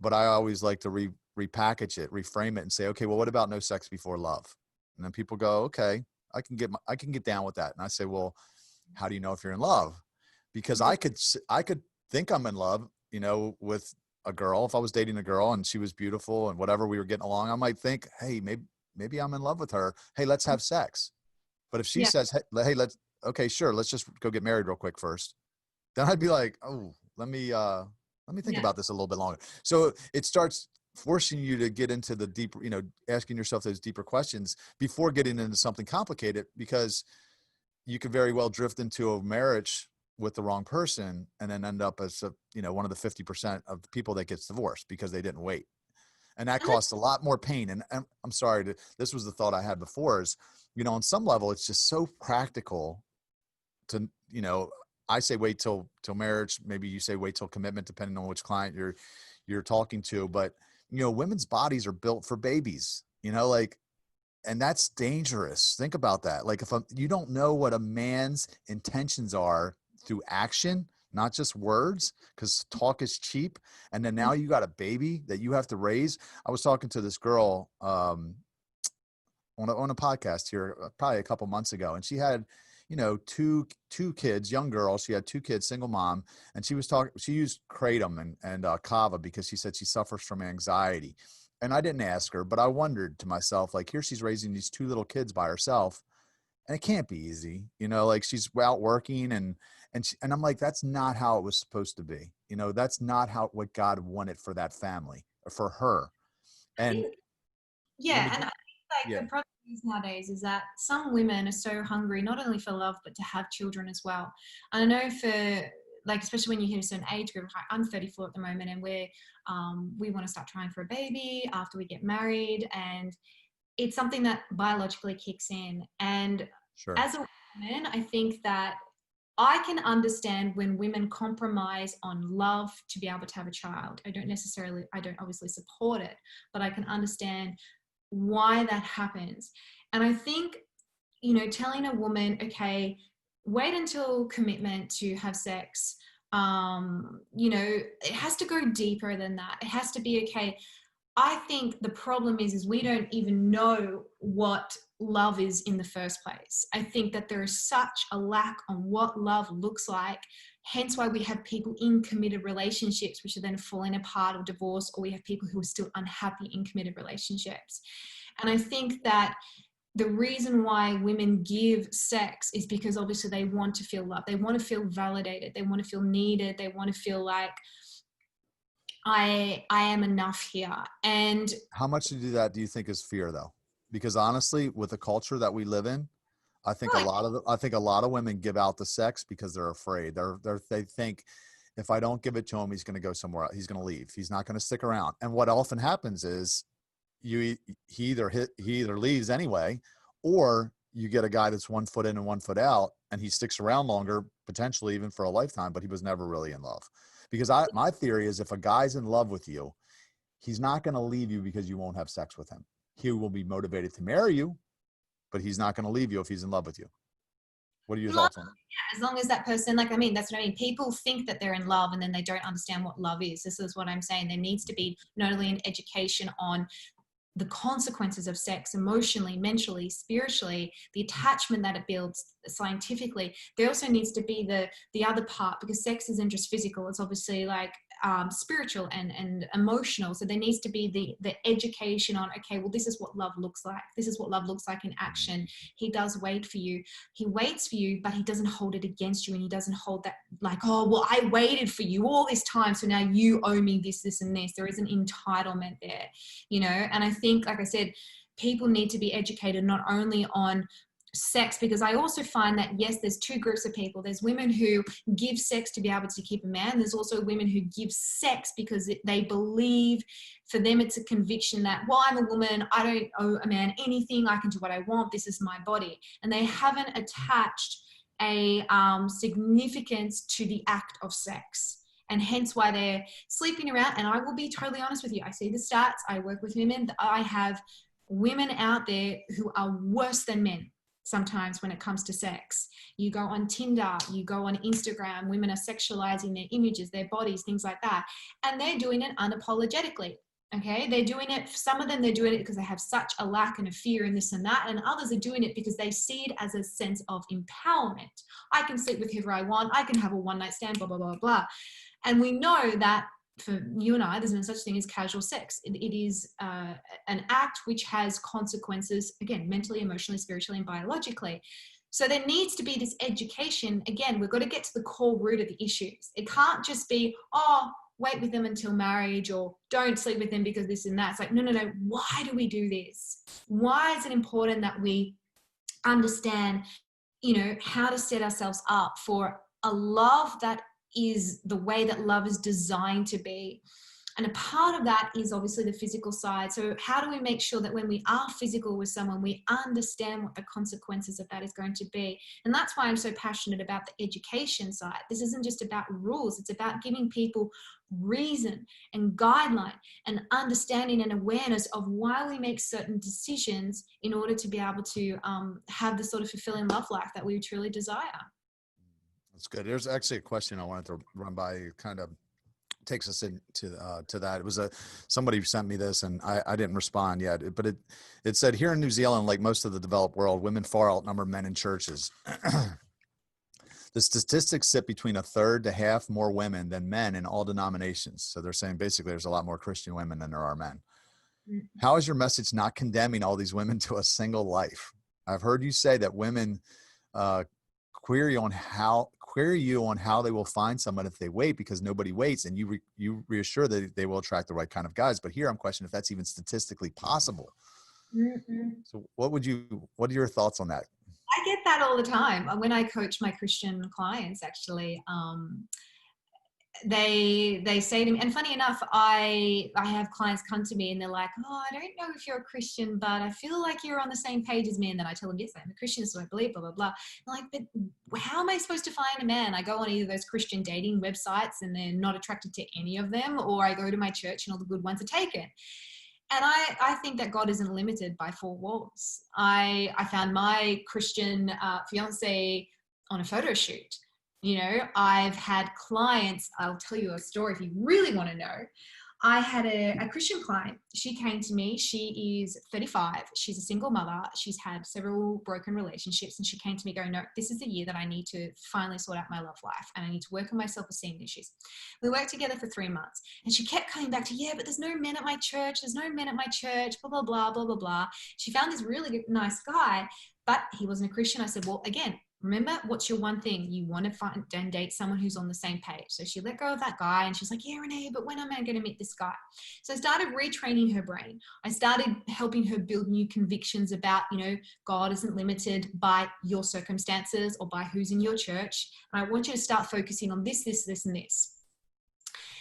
but I always like to repackage it, reframe it, and say, okay, well, what about no sex before love? And then people go, okay, I can get down with that. And I say, well, how do you know if you're in love? Because I could think I'm in love, with a girl. If I was dating a girl and she was beautiful and whatever, we were getting along, I might think, hey, maybe I'm in love with her. Hey, let's have sex. But if she says, hey, let's just go get married real quick first, then I'd be like, oh, let me think about this a little bit longer. So it starts forcing you to get into the deeper, asking yourself those deeper questions before getting into something complicated, because you could very well drift into a marriage with the wrong person and then end up as one of the 50% of the people that gets divorced because they didn't wait. And that costs a lot more pain. And I'm sorry, this was the thought I had before is, on some level, it's just so practical to, I say wait till marriage. Maybe you say wait till commitment, depending on which client you're talking to. But, women's bodies are built for babies, and that's dangerous. Think about that. Like if you don't know what a man's intentions are through action, not just words, because talk is cheap. And then now you got a baby that you have to raise. I was talking to this girl on a podcast here probably a couple months ago, and she had, you know, two kids, young girl. She had two kids, single mom, and she was talking. She used kratom and kava because she said she suffers from anxiety. And I didn't ask her, but I wondered to myself, like, here she's raising these two little kids by herself, and it can't be easy, you know, like she's out working and I'm like, that's not how it was supposed to be. You know, that's not how what God wanted for that family or for her. I And think, let yeah, me, and I think like yeah, the problem is nowadays is that some women are so hungry not only for love but to have children as well. And I know for like especially when you hit a certain age group, like I'm 34 at the moment, and we want to start trying for a baby after we get married, and it's something that biologically kicks in. And sure. as a woman, I think that I can understand when women compromise on love to be able to have a child. I don't obviously support it, but I can understand why that happens. And I think, you know, telling a woman, okay, wait until commitment to have sex, you know, it has to go deeper than that. It has to be, okay, I think the problem is we don't even know what love is in the first place. I think that there is such a lack on what love looks like. Hence why we have people in committed relationships, which are then falling apart or divorce, or we have people who are still unhappy in committed relationships. And I think that the reason why women give sex is because obviously they want to feel loved. They want to feel validated. They want to feel needed. They want to feel like I am enough here. And How much to do that do you think is fear though? Because honestly, with the culture that we live in, like, I think a lot of women give out the sex because they're afraid. They think if I don't give it to him, he's going to go somewhere else. He's going to leave. He's not going to stick around. And what often happens is he either leaves anyway, or you get a guy that's 1 foot in and 1 foot out, and he sticks around longer, potentially even for a lifetime, but he was never really in love. Because my theory is if a guy's in love with you, he's not going to leave you because you won't have sex with him. He will be motivated to marry you, but he's not going to leave you if he's in love with you. What are your love, thoughts on that? as long as that person, like, I mean, that's what I mean. People think that they're in love and then they don't understand what love is. This is what I'm saying. There needs to be not only an education on the consequences of sex emotionally, mentally, spiritually, the attachment that it builds scientifically. There also needs to be the other part, because sex isn't just physical, it's obviously like spiritual and emotional. So there needs to be the education on, okay, well, this is what love looks like. This is what love looks like in action. He does wait for you. He waits for you, but he doesn't hold it against you. And he doesn't hold that like, oh, well, I waited for you all this time, so now you owe me this, this, and this. There is an entitlement there, you know. And I think, like I said, people need to be educated not only on sex, because I also find that, yes, there's two groups of people. There's women who give sex to be able to keep a man. There's also women who give sex because they believe, for them it's a conviction that, well, I'm a woman, I don't owe a man anything, I can do what I want, this is my body. And they haven't attached a significance to the act of sex, and hence why they're sleeping around. And I will be totally honest with you, I see the stats, I work with women, I have women out there who are worse than men sometimes when it comes to sex. You go on Tinder, you go on Instagram, women are sexualizing their images, their bodies, things like that, and they're doing it unapologetically. Okay, they're doing it, some of them, they're doing it because they have such a lack and a fear and this and that, and others are doing it because they see it as a sense of empowerment. I can sleep with whoever I want, I can have a one night stand, blah blah blah blah. And we know that for you and I, there's no such thing as casual sex. It is an act which has consequences, again, mentally, emotionally, spiritually, and biologically. So there needs to be this education. Again, we've got to get to the core root of the issues. It can't just be, oh, wait with them until marriage, or don't sleep with them because this and that. It's like, no, no, no. Why do we do this? Why is it important that we understand, you know, how to set ourselves up for a love that is the way that love is designed to be? And a part of that is obviously the physical side. So how do we make sure that when we are physical with someone, we understand what the consequences of that is going to be? And that's why I'm so passionate about the education side. This isn't just about rules. It's about giving people reason and guideline and understanding and awareness of why we make certain decisions in order to be able to have the sort of fulfilling love life that we truly desire. That's good. There's actually a question I wanted to run by you, kind of takes us into to that. It was somebody sent me this, and I didn't respond yet, but it said, here in New Zealand, like most of the developed world, women far outnumber men in churches. The statistics sit between a third to half more women than men in all denominations. So they're saying basically there's a lot more Christian women than there are men. How is your message not condemning all these women to a single life? I've heard you say that women query you on how they will find someone if they wait, because nobody waits, and you reassure that they will attract the right kind of guys. But here I'm questioning if that's even statistically possible. So what are your thoughts on that? I get that all the time. When I coach my Christian clients, actually, they say to me, and funny enough, I have clients come to me and they're like, oh, I don't know if you're a Christian, but I feel like you're on the same page as me. And then I tell them, yes, I'm a Christian, so I believe, blah, blah, blah. I'm like, but how am I supposed to find a man? I go on either those Christian dating websites and they're not attracted to any of them, or I go to my church and all the good ones are taken. And I think that God isn't limited by four walls. I found my Christian fiance on a photo shoot. You know, I've had clients, I'll tell you a story if you really want to know. I had a Christian client. She came to me. She is 35. She's a single mother. She's had several broken relationships. And she came to me going, no, this is the year that I need to finally sort out my love life. And I need to work on my self-esteem issues. We worked together for 3 months. And she kept coming back to, yeah, but there's no men at my church. There's no men at my church, blah, blah, blah, blah, blah, blah. She found this really good, nice guy, but he wasn't a Christian. I said, well, again, remember, what's your one thing? You want to find and date someone who's on the same page. So she let go of that guy and she's like, yeah, Renee, but when am I going to meet this guy? So I started retraining her brain. I started helping her build new convictions about, you know, God isn't limited by your circumstances or by who's in your church. And I want you to start focusing on this, this, this, and this.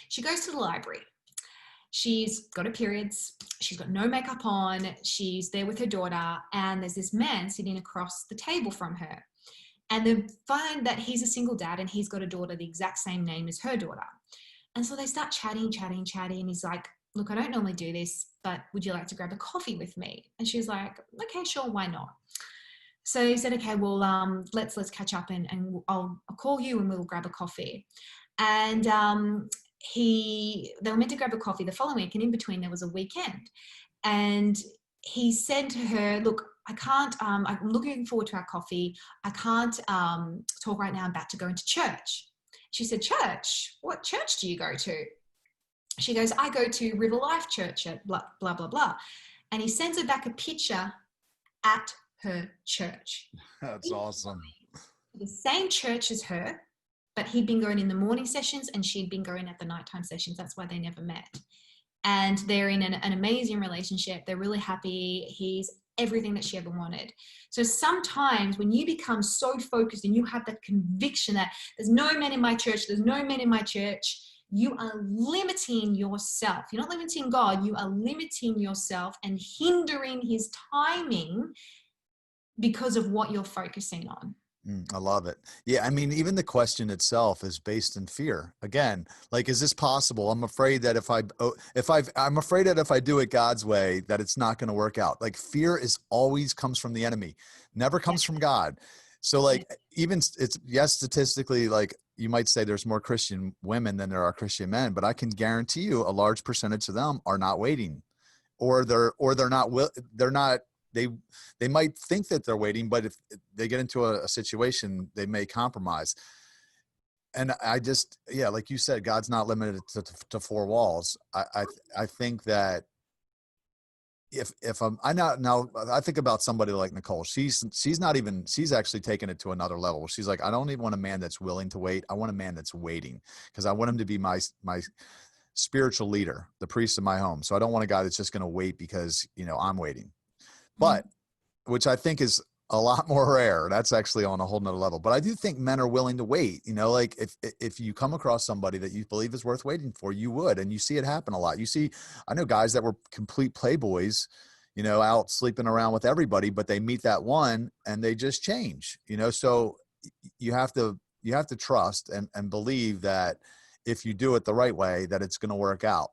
She goes to the library. She's got her periods. She's got no makeup on. She's there with her daughter. And there's this man sitting across the table from her. And they find that he's a single dad and he's got a daughter the exact same name as her daughter. And so they start chatting. And he's like, look, I don't normally do this, but would you like to grab a coffee with me? And she's like, okay, sure, why not? So he said, okay, well, let's catch up and I'll call you and we'll grab a coffee. And they were meant to grab a coffee the following week, and in between there was a weekend. And he said to her, look, I can't, I'm looking forward to our coffee. I can't talk right now. I'm about to go into church. She said, church? What church do you go to? She goes, I go to River Life Church at blah, blah, blah, blah. And he sends her back a picture at her church. That's awesome. The same church as her, but he'd been going in the morning sessions and she'd been going at the nighttime sessions. That's why they never met. And they're in an amazing relationship. They're really happy. He's everything that she ever wanted. So sometimes when you become so focused and you have that conviction that there's no men in my church, you are limiting yourself. You're not limiting God, you are limiting yourself and hindering his timing because of what you're focusing on. I love it. Yeah. I mean, even the question itself is based in fear. Again, like, is this possible? I'm afraid that I'm afraid that if I do it God's way, that it's not going to work out. Like, fear always comes from the enemy, never comes from God. So like, even yes, statistically, like you might say there's more Christian women than there are Christian men, but I can guarantee you a large percentage of them are not waiting, or they're not, they might think that they're waiting, but if they get into a situation, they may compromise. And I just, yeah, like you said, God's not limited to four walls. I think that I think about somebody like Nicole. She's actually taken it to another level. She's like, I don't even want a man that's willing to wait. I want a man that's waiting, because I want him to be my spiritual leader, the priest of my home. So I don't want a guy that's just going to wait because, I'm waiting. But which I think is a lot more rare. That's actually on a whole nother level. But I do think men are willing to wait. Like if you come across somebody that you believe is worth waiting for, you would. And you see it happen a lot. I know guys that were complete playboys, out sleeping around with everybody, but they meet that one and they just change, so you have to trust and believe that if you do it the right way, that it's going to work out,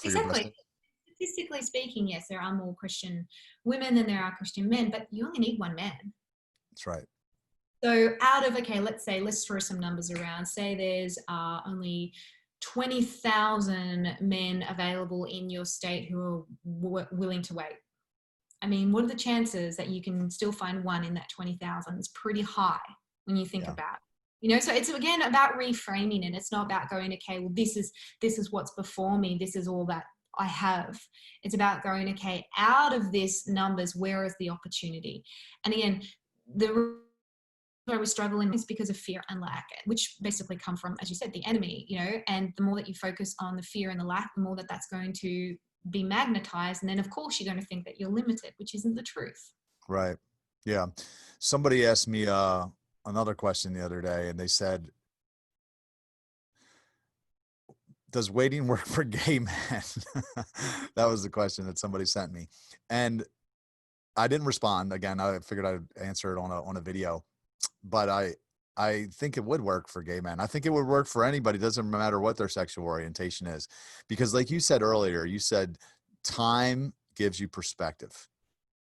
Exactly. Statistically speaking, yes, there are more Christian women than there are Christian men, but you only need one man. That's right. So out of, let's throw some numbers around. Say there's only 20,000 men available in your state who are willing to wait. I mean, what are the chances that you can still find one in that 20,000? It's pretty high when you think about it. You know, so it's again about reframing it. It's not about going, okay, well, this is what's before me. This is all that I have. It's about going, okay, out of this numbers, where is the opportunity? And again, the where we're struggling is because of fear and lack, which basically come from, as you said, the enemy, you know, and the more that you focus on the fear and the lack, the more that that's going to be magnetized. And then of course you're going to think that you're limited, which isn't the truth. Right. Yeah. Somebody asked me another question the other day, and they said, does waiting work for gay men? That was the question that somebody sent me. And I didn't respond. Again, I figured I'd answer it on a video, but I think it would work for gay men. I think it would work for anybody. It doesn't matter what their sexual orientation is, because like you said earlier, you said time gives you perspective.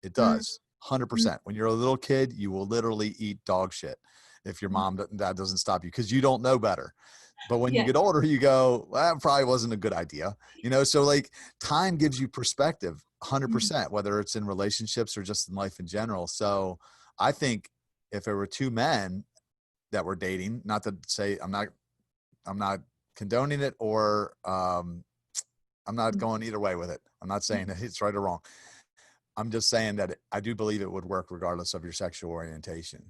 It does. 100%. When you're a little kid, you will literally eat dog shit if your mom and dad doesn't stop you, because you don't know better. But when you get older, you go, well, that probably wasn't a good idea. You know, so like time gives you perspective 100%, whether it's in relationships or just in life in general. So I think if there were two men that were dating, not to say I'm not condoning it, or I'm not going either way with it. I'm not saying that it's right or wrong. I'm just saying that I do believe it would work regardless of your sexual orientation.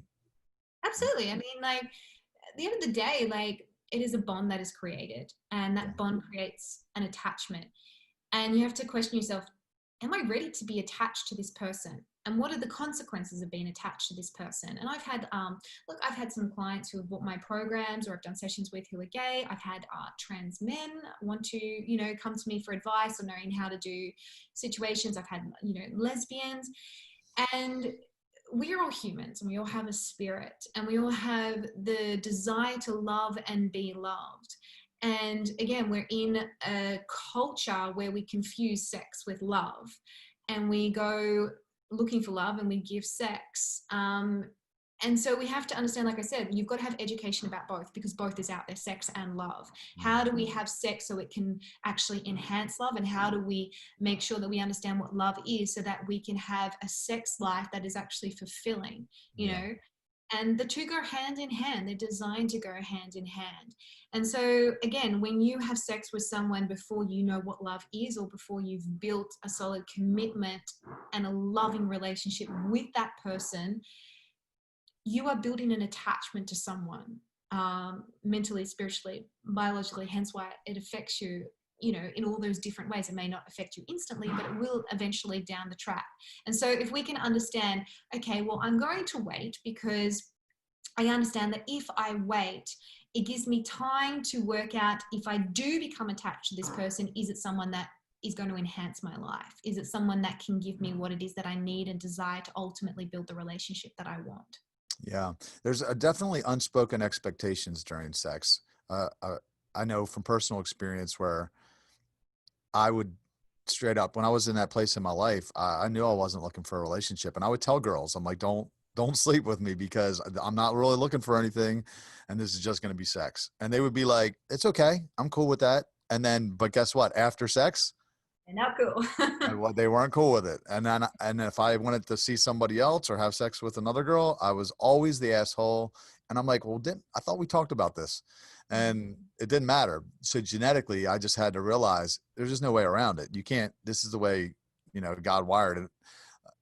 Absolutely. I mean, like at the end of the day, like it is a bond that is created, and that bond creates an attachment. And you have to question yourself, am I ready to be attached to this person? And what are the consequences of being attached to this person? And I've had, I've had some clients who have bought my programs, or I've done sessions with, who are gay. I've had trans men want to, you know, come to me for advice on knowing how to do situations. I've had, you know, lesbians. And we're all humans, and we all have a spirit, and we all have the desire to love and be loved. And again, we're in a culture where we confuse sex with love, and we go looking for love and we give sex. And so we have to understand, like I said, you've got to have education about both, because both is out there, sex and love. How do we have sex so it can actually enhance love? And how do we make sure that we understand what love is, so that we can have a sex life that is actually fulfilling, you know? And the two go hand in hand. They're designed to go hand in hand. And so again, when you have sex with someone before you know what love is, or before you've built a solid commitment and a loving relationship with that person, you are building an attachment to someone, mentally, spiritually, biologically, hence why it affects you, you know, in all those different ways. It may not affect you instantly, but it will eventually down the track. And so if we can understand, okay, well, I'm going to wait because I understand that if I wait, it gives me time to work out, if I do become attached to this person, is it someone that is going to enhance my life? Is it someone that can give me what it is that I need and desire to ultimately build the relationship that I want? Yeah, there's definitely unspoken expectations during sex. I know from personal experience where I would straight up, when I was in that place in my life, I knew I wasn't looking for a relationship, and I would tell girls, I'm like, don't sleep with me, because I'm not really looking for anything, and this is just going to be sex. And they would be like, it's okay, I'm cool with that. And then, but guess what? After sex, And not cool. they weren't cool with it. And if I wanted to see somebody else or have sex with another girl, I was always the asshole. And I'm like, well, I thought we talked about this, and it didn't matter. So genetically, I just had to realize there's just no way around it. You can't, this is the way, you know, God wired it.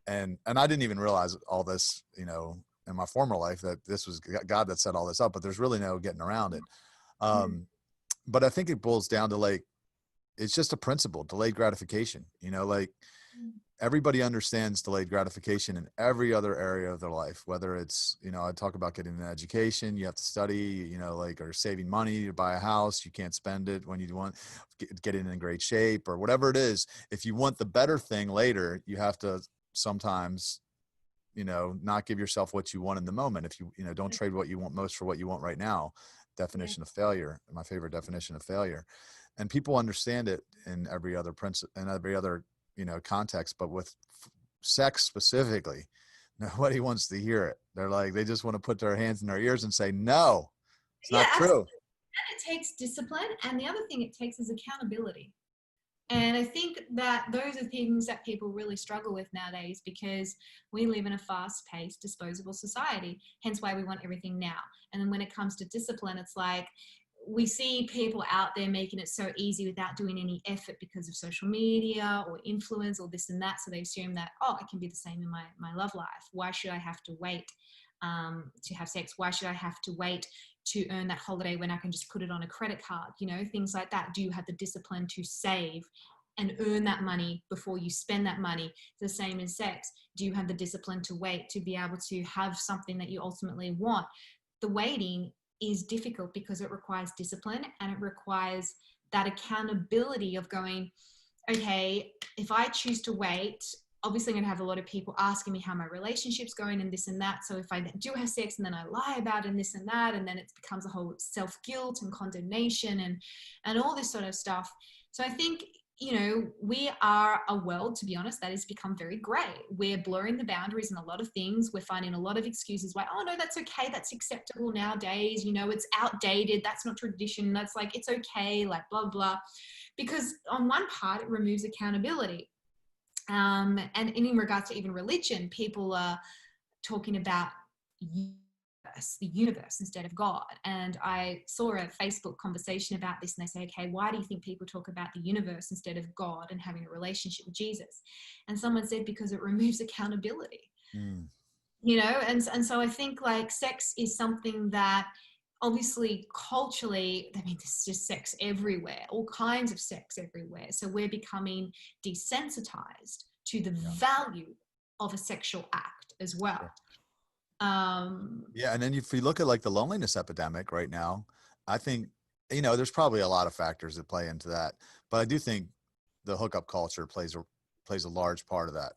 And I didn't even realize all this, you know, in my former life, that this was God that set all this up, but there's really no getting around it. But I think it boils down to, like, it's just a principle, delayed gratification, you know, like everybody understands delayed gratification in every other area of their life, whether it's, you know, I talk about getting an education, you have to study, you know, like, or saving money to buy a house, you can't spend it when you want, getting in great shape or whatever it is. If you want the better thing later, you have to sometimes, you know, not give yourself what you want in the moment. If you know, don't trade what you want most for what you want right now. Definition of failure, my favorite definition of failure. And people understand it in every other principle, in every other, you know, context, but with sex specifically, nobody wants to hear it. They're like, they just want to put their hands in their ears and say, no, it's not true. it takes discipline, and the other thing it takes is accountability. And I think that those are things that people really struggle with nowadays, because we live in a fast-paced, disposable society, hence why we want everything now. And then when it comes to discipline, it's like we see people out there making it so easy without doing any effort because of social media or influence or this and that. So they assume that, oh, I can be the same in my love life. Why should I have to wait to have sex? Why should I have to wait to earn that holiday when I can just put it on a credit card? You know, things like that. Do you have the discipline to save and earn that money before you spend that money? The same in sex. Do you have the discipline to wait to be able to have something that you ultimately want? The waiting is difficult because it requires discipline, and it requires that accountability of going, okay, if I choose to wait, obviously I'm going to have a lot of people asking me how my relationship's going and this and that. So if I do have sex and then I lie about it and this and that, and then it becomes a whole self-guilt and condemnation and all this sort of stuff. So I think, you know, we are a world, to be honest, that has become very gray. We're blurring the boundaries in a lot of things. We're finding a lot of excuses why, oh no, that's okay, that's acceptable nowadays, you know, it's outdated, that's not tradition, that's like, it's okay, like blah blah. Because on one part it removes accountability, and in regards to even religion, people are talking about the universe instead of God. And I saw a Facebook conversation about this, and they say, okay, why do you think people talk about the universe instead of God and having a relationship with Jesus? And someone said, because it removes accountability. You know, and so I think like sex is something that obviously culturally, I mean, there's just sex everywhere, all kinds of sex everywhere. So we're becoming desensitized to the value of a sexual act as well. Sure. Yeah. And then if you look at like the loneliness epidemic right now, I think, you know, there's probably a lot of factors that play into that, but I do think the hookup culture plays a large part of that.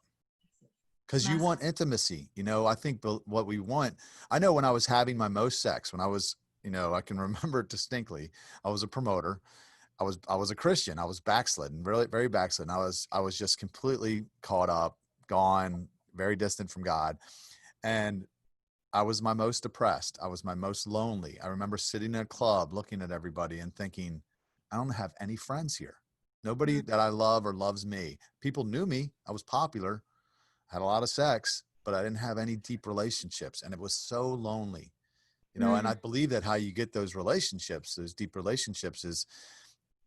Because you want intimacy, you know. I think what we want, I know when I was having my most sex, when I was, you know, I can remember it distinctly. I was a promoter. I was a Christian. I was backslidden, really very backslidden. I was just completely caught up, gone, very distant from God. And I was my most depressed. I was my most lonely. I remember sitting in a club looking at everybody and thinking, I don't have any friends here. Nobody that I love or loves me. People knew me. I was popular, had a lot of sex, but I didn't have any deep relationships. And it was so lonely, you know. And I believe that how you get those relationships, those deep relationships, is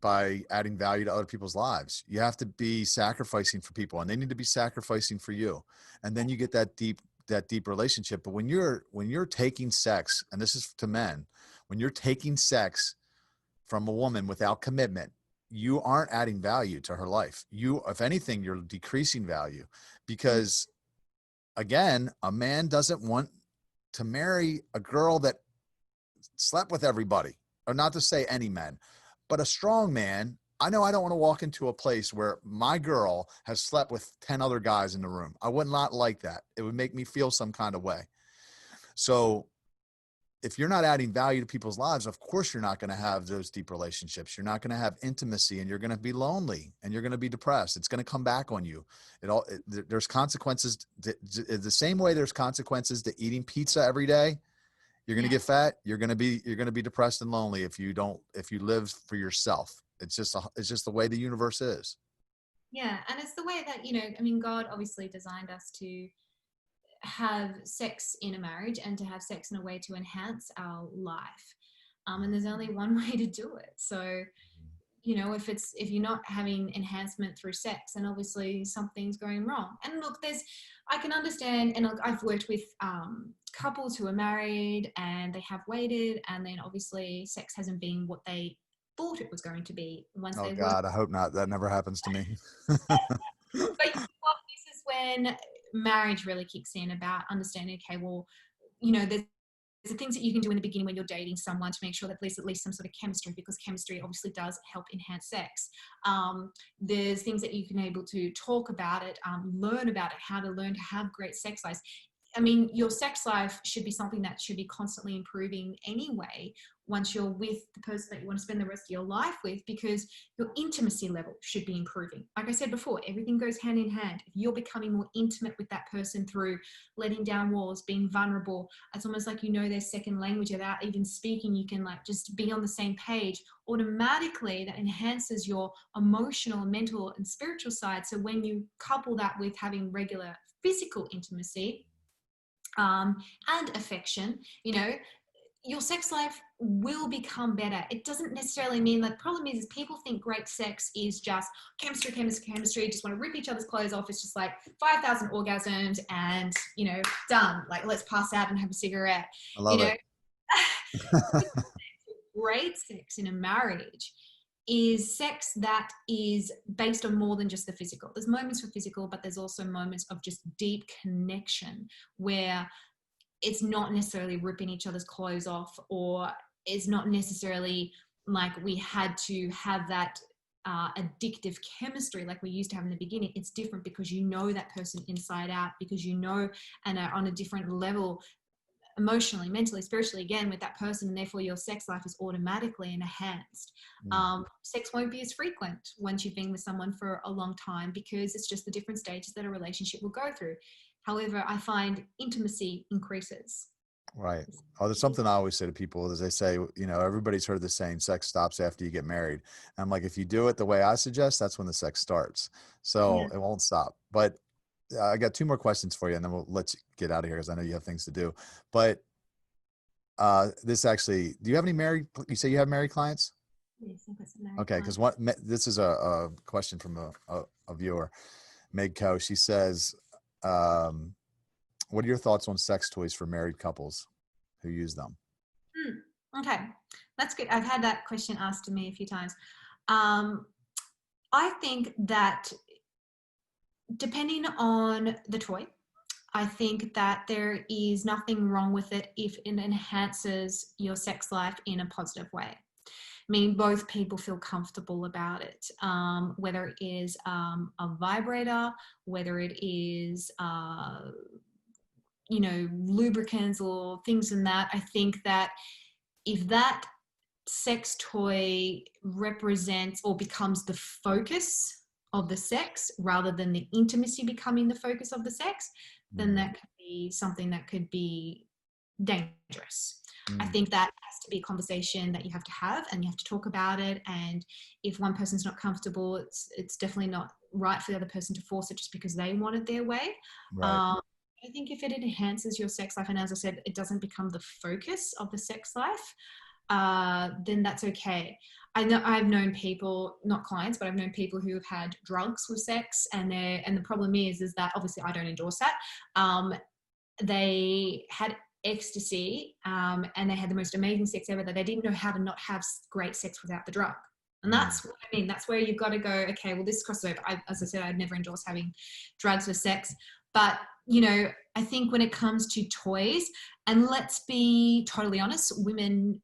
by adding value to other people's lives. You have to be sacrificing for people, and they need to be sacrificing for you. And then you get that deep relationship. But when you're taking sex, and this is to men, when you're taking sex from a woman without commitment, you aren't adding value to her life. You, if anything, you're decreasing value, because again, a man doesn't want to marry a girl that slept with everybody, or not to say any men, but a strong man. I know I don't want to walk into a place where my girl has slept with 10 other guys in the room. I would not like that. It would make me feel some kind of way. So if you're not adding value to people's lives, of course, you're not going to have those deep relationships. You're not going to have intimacy, and you're going to be lonely, and you're going to be depressed. It's going to come back on you. There's consequences the same way there's consequences to eating pizza every day. You're going to get fat. You're going to be depressed and lonely if you live for yourself. It's just the way the universe is. Yeah. And it's the way that, you know, I mean, God obviously designed us to have sex in a marriage and to have sex in a way to enhance our life. And there's only one way to do it. So, you know, if you're not having enhancement through sex, then obviously something's going wrong. And look, I can understand, and look, I've worked with couples who are married and they have waited, and then obviously sex hasn't been what they thought it was going to be once Oh they God, I hope not. That never happens to me. But you know what, this is when marriage really kicks in, about understanding, okay, well, you know, there's the things that you can do in the beginning when you're dating someone to make sure that there's at least some sort of chemistry, because chemistry obviously does help enhance sex. There's things that you can able to talk about it, learn about it, how to learn to have great sex lives. I mean, your sex life should be something that should be constantly improving anyway, once you're with the person that you want to spend the rest of your life with, because your intimacy level should be improving. Like I said before, everything goes hand in hand. If you're becoming more intimate with that person through letting down walls, being vulnerable, it's almost like you know their second language without even speaking. You can like just be on the same page. Automatically, that enhances your emotional, mental, and spiritual side. So when you couple that with having regular physical intimacy, and affection, you know, your sex life will become better. It doesn't necessarily mean that. The problem is people think great sex is just chemistry, just want to rip each other's clothes off. It's just like 5,000 orgasms and, you know, done. Like, let's pass out and have a cigarette. I love You it. know, great sex in a marriage is sex that is based on more than just the physical. There's moments for physical, but there's also moments of just deep connection where it's not necessarily ripping each other's clothes off, or it's not necessarily like we had to have that addictive chemistry like we used to have in the beginning. It's different because you know that person inside out, because you know and are on a different level emotionally, mentally, spiritually, again, with that person, and therefore your sex life is automatically enhanced. Sex won't be as frequent once you've been with someone for a long time, because it's just the different stages that a relationship will go through. However, I find intimacy increases. Right. Oh, there's something I always say to people is they say, you know, everybody's heard the saying, sex stops after you get married. And I'm like, if you do it the way I suggest, that's when the sex starts. So it won't stop. But I got two more questions for you, and then we'll let you get out of here because I know you have things to do. But this actually, do you have any married, you say you have married clients? Yes, I've got some married Okay. clients. Because this is a question from a viewer, Meg Co. She says, what are your thoughts on sex toys for married couples who use them? Okay, that's good. I've had that question asked to me a few times. I think that depending on the toy, I think that there is nothing wrong with it if it enhances your sex life in a positive way. I mean, both people feel comfortable about it, whether it is a vibrator, whether it is, you know, lubricants or things in that. I think that if that sex toy represents or becomes the focus of the sex rather than the intimacy becoming the focus of the sex, then that could be something that could be dangerous. I think that has to be a conversation that you have to have, and you have to talk about it. And if one person's not comfortable, it's definitely not right for the other person to force it just because they want it their way. Right. I think if it enhances your sex life, and as I said, it doesn't become the focus of the sex life, then that's okay. I know I've known people, not clients, but I've known people who have had drugs with sex, and the problem is that obviously I don't endorse that. They had ecstasy, and they had the most amazing sex ever, that they didn't know how to not have great sex without the drug. And that's what I mean. That's where you've got to go, okay, well, this crosses over. As I said, I'd never endorse having drugs for sex. But, you know, I think when it comes to toys, and let's be totally honest, women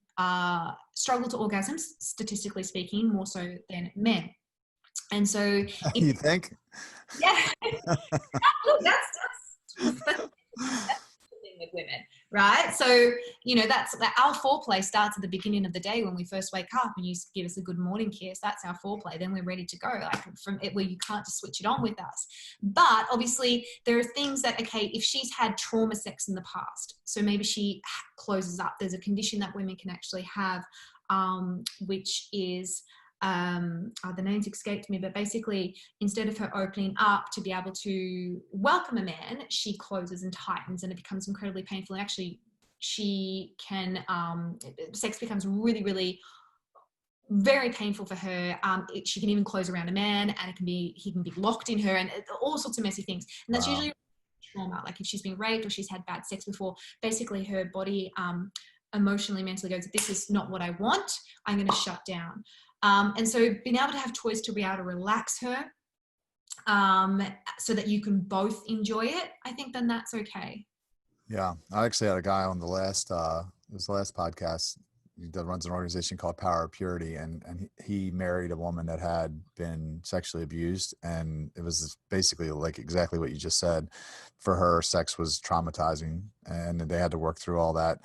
struggle to orgasms, statistically speaking, more so than men. And so You think? yeah, look, that's the thing with women, right? So, you know, that's our foreplay starts at the beginning of the day when we first wake up and you give us a good morning kiss. That's our foreplay. Then we're ready to go, like from it, where you can't just switch it on with us. But obviously there are things that, okay, if she's had trauma sex in the past, so maybe she closes up. There's a condition that women can actually have, which is, the names escaped me, but basically instead of her opening up to be able to welcome a man, she closes and tightens, and it becomes incredibly painful. And actually she can, sex becomes really, really very painful for her. She can even close around a man, and he can be locked in her, and all sorts of messy things. And that's usually trauma. Like if she's been raped or she's had bad sex before, basically her body emotionally, mentally goes, this is not what I want. I'm going to shut down. And so being able to have toys to be able to relax her, so that you can both enjoy it, I think then that's okay. Yeah. I actually had a guy on the last podcast, runs an organization called Power of Purity, and he married a woman that had been sexually abused, and it was basically like exactly what you just said. For her, sex was traumatizing, and they had to work through all that.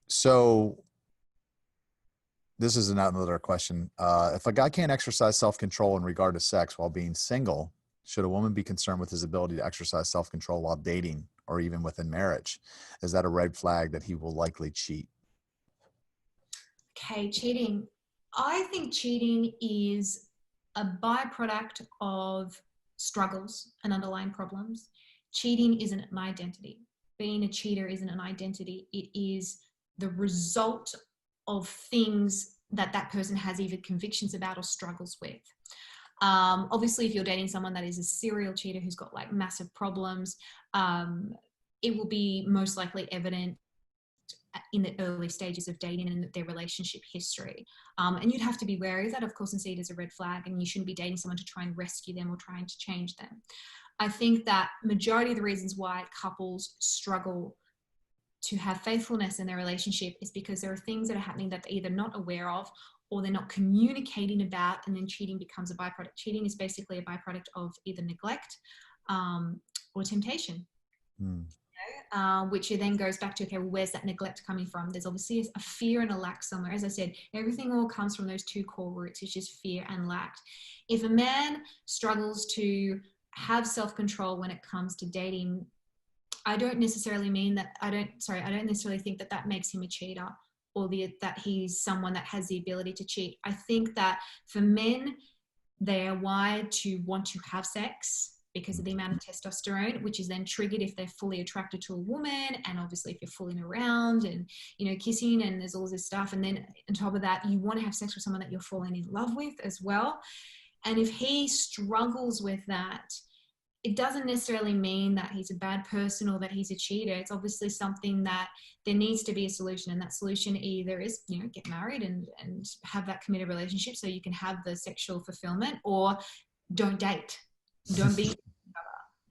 So this is another question. If a guy can't exercise self-control in regard to sex while being single, should a woman be concerned with his ability to exercise self-control while dating or even within marriage? Is that a red flag that he will likely cheat? Okay, cheating. I think cheating is a byproduct of struggles and underlying problems. Cheating isn't an identity. Being a cheater isn't an identity. It is the result of things that that person has either convictions about or struggles with. Obviously, if you're dating someone that is a serial cheater who's got like massive problems, it will be most likely evident in the early stages of dating and their relationship history. And you'd have to be wary of that, of course, and see it as a red flag. And you shouldn't be dating someone to try and rescue them or trying to change them. I think that majority of the reasons why couples struggle to have faithfulness in their relationship is because there are things that are happening that they're either not aware of or they're not communicating about, and then cheating becomes a byproduct. Cheating is basically a byproduct of either neglect or temptation. Which then goes back to, okay, well, where's that neglect coming from? There's obviously a fear and a lack somewhere. As I said, everything all comes from those two core roots, which is fear and lack. If a man struggles to have self-control when it comes to dating, I don't necessarily think that that makes him a cheater, or that he's someone that has the ability to cheat. I think that for men, they are wired to want to have sex because of the amount of testosterone, which is then triggered if they're fully attracted to a woman. And obviously if you're fooling around and, kissing and there's all this stuff. And then on top of that, you want to have sex with someone that you're falling in love with as well. And if he struggles with that, it doesn't necessarily mean that he's a bad person or that he's a cheater. It's obviously something that there needs to be a solution. And that solution either is, get married and have that committed relationship so you can have the sexual fulfillment, or don't date. Don't be.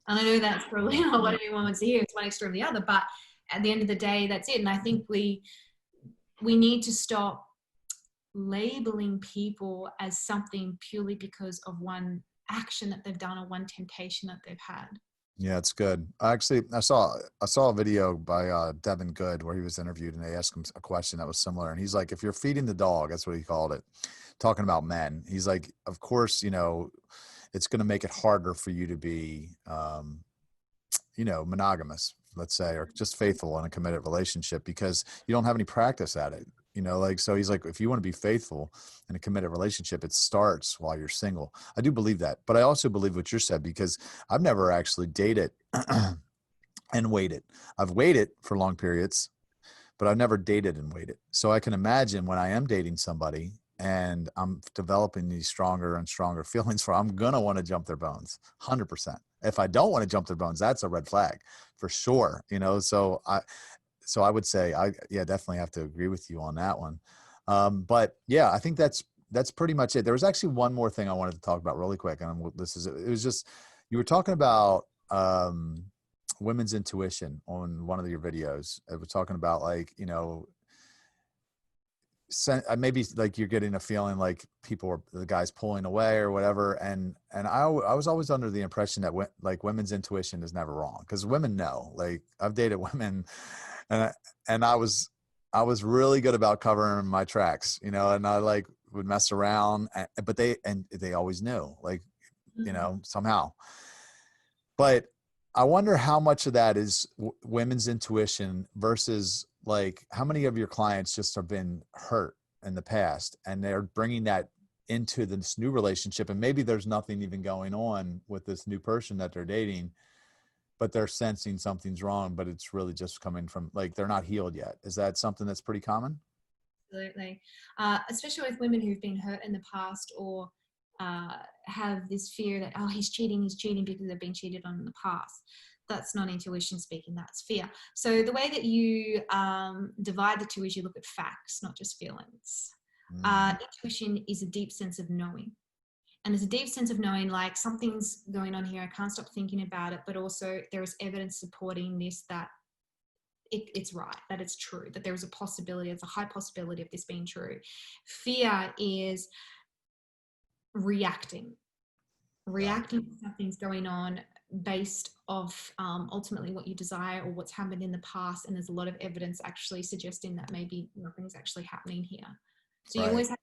And I know that's probably not what anyone wants to hear. It's one extreme or the other, but at the end of the day, that's it. And I think we need to stop labeling people as something purely because of one action that they've done or one temptation that they've had. Yeah, it's good. Actually, I saw a video by Devin Good where he was interviewed, and they asked him a question that was similar. And he's like, if you're feeding the dog, that's what he called it, talking about men. He's like, of course, it's going to make it harder for you to be, monogamous, let's say, or just faithful in a committed relationship because you don't have any practice at it. So he's like, if you want to be faithful in a committed relationship, it starts while you're single. I do believe that, but I also believe what you said, because I've never actually dated and waited. I've waited for long periods, but I've never dated and waited. So I can imagine when I am dating somebody and I'm developing these stronger and stronger feelings I'm going to want to jump their bones 100%. If I don't want to jump their bones, that's a red flag for sure. So I would say definitely have to agree with you on that one. But yeah, I think that's pretty much it. There was actually one more thing I wanted to talk about really quick. And it was just, you were talking about, women's intuition on one of your videos. It was talking about maybe like you're getting a feeling like the guys pulling away or whatever. And I was always under the impression that women's intuition is never wrong, because women know. Like, I've dated women and I was really good about covering my tracks, and I would mess around, but they always knew, somehow. But I wonder how much of that is women's intuition versus how many of your clients just have been hurt in the past and they're bringing that into this new relationship, and maybe there's nothing even going on with this new person that they're dating, but they're sensing something's wrong, but it's really just coming from they're not healed yet. Is that something that's pretty common? Absolutely. Especially with women who've been hurt in the past, or have this fear that, oh, he's cheating because they've been cheated on in the past. That's not intuition speaking, that's fear. So the way that you divide the two is you look at facts, not just feelings. Intuition is a deep sense of knowing. And there's a deep sense of knowing, like, something's going on here, I can't stop thinking about it, but also there is evidence supporting this, that it's right, that it's true, that there is a possibility, it's a high possibility of this being true. Fear is reacting to something's going on based off ultimately what you desire or what's happened in the past, and there's a lot of evidence actually suggesting that maybe nothing's actually happening here. So you always have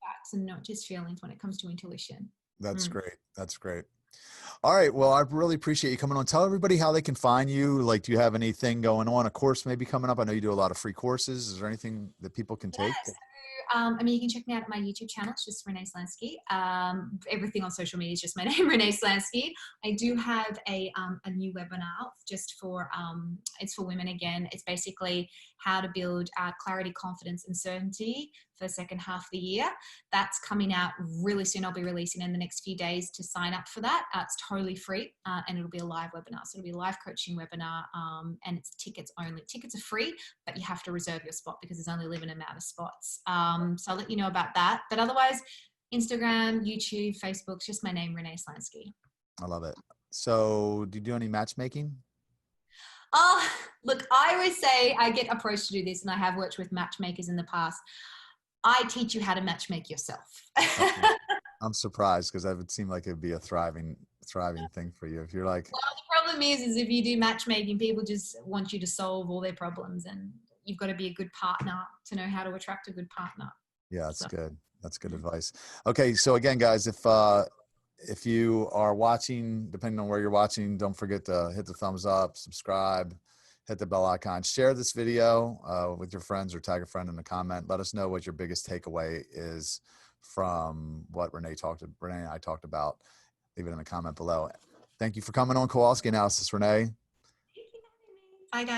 facts and not just feelings when it comes to intuition. That's great. That's great. All right. Well, I really appreciate you coming on. Tell everybody how they can find you. Like, do you have anything going on? A course maybe coming up? I know you do a lot of free courses. Is there anything that people can take? Yes. I mean, you can check me out at my YouTube channel. It's just Renee Slansky. Everything on social media is just my name, Renee Slansky. I do have a new webinar just for, it's for women again. It's basically how to build clarity, confidence, and certainty for the second half of the year. That's coming out really soon. I'll be releasing in the next few days to sign up for that. It's totally free, and it'll be a live webinar. So it'll be a live coaching webinar, and it's tickets only. Tickets are free, but you have to reserve your spot because there's only a limited amount of spots. So I'll let you know about that. But otherwise, Instagram, YouTube, Facebook, it's just my name, Renee Slansky. I love it. So do you do any matchmaking? Look, I always say I get approached to do this, and I have worked with matchmakers in the past. I teach you how to matchmake yourself. Okay. I'm surprised because that would seem like it'd be a thriving thing for you. If you're like, well, the problem is if you do matchmaking, people just want you to solve all their problems, and you've got to be a good partner to know how to attract a good partner. yeah, that's good. That's good advice. Okay. So again, guys, if you are watching, depending on where you're watching, don't forget to hit the thumbs up, subscribe, hit the bell icon, share this video with your friends or tag a friend in a comment. Let us know what your biggest takeaway is from what Renee and I talked about. Leave it in the comment below. Thank you for coming on Kowalski Analysis, Renee. Bye, guys.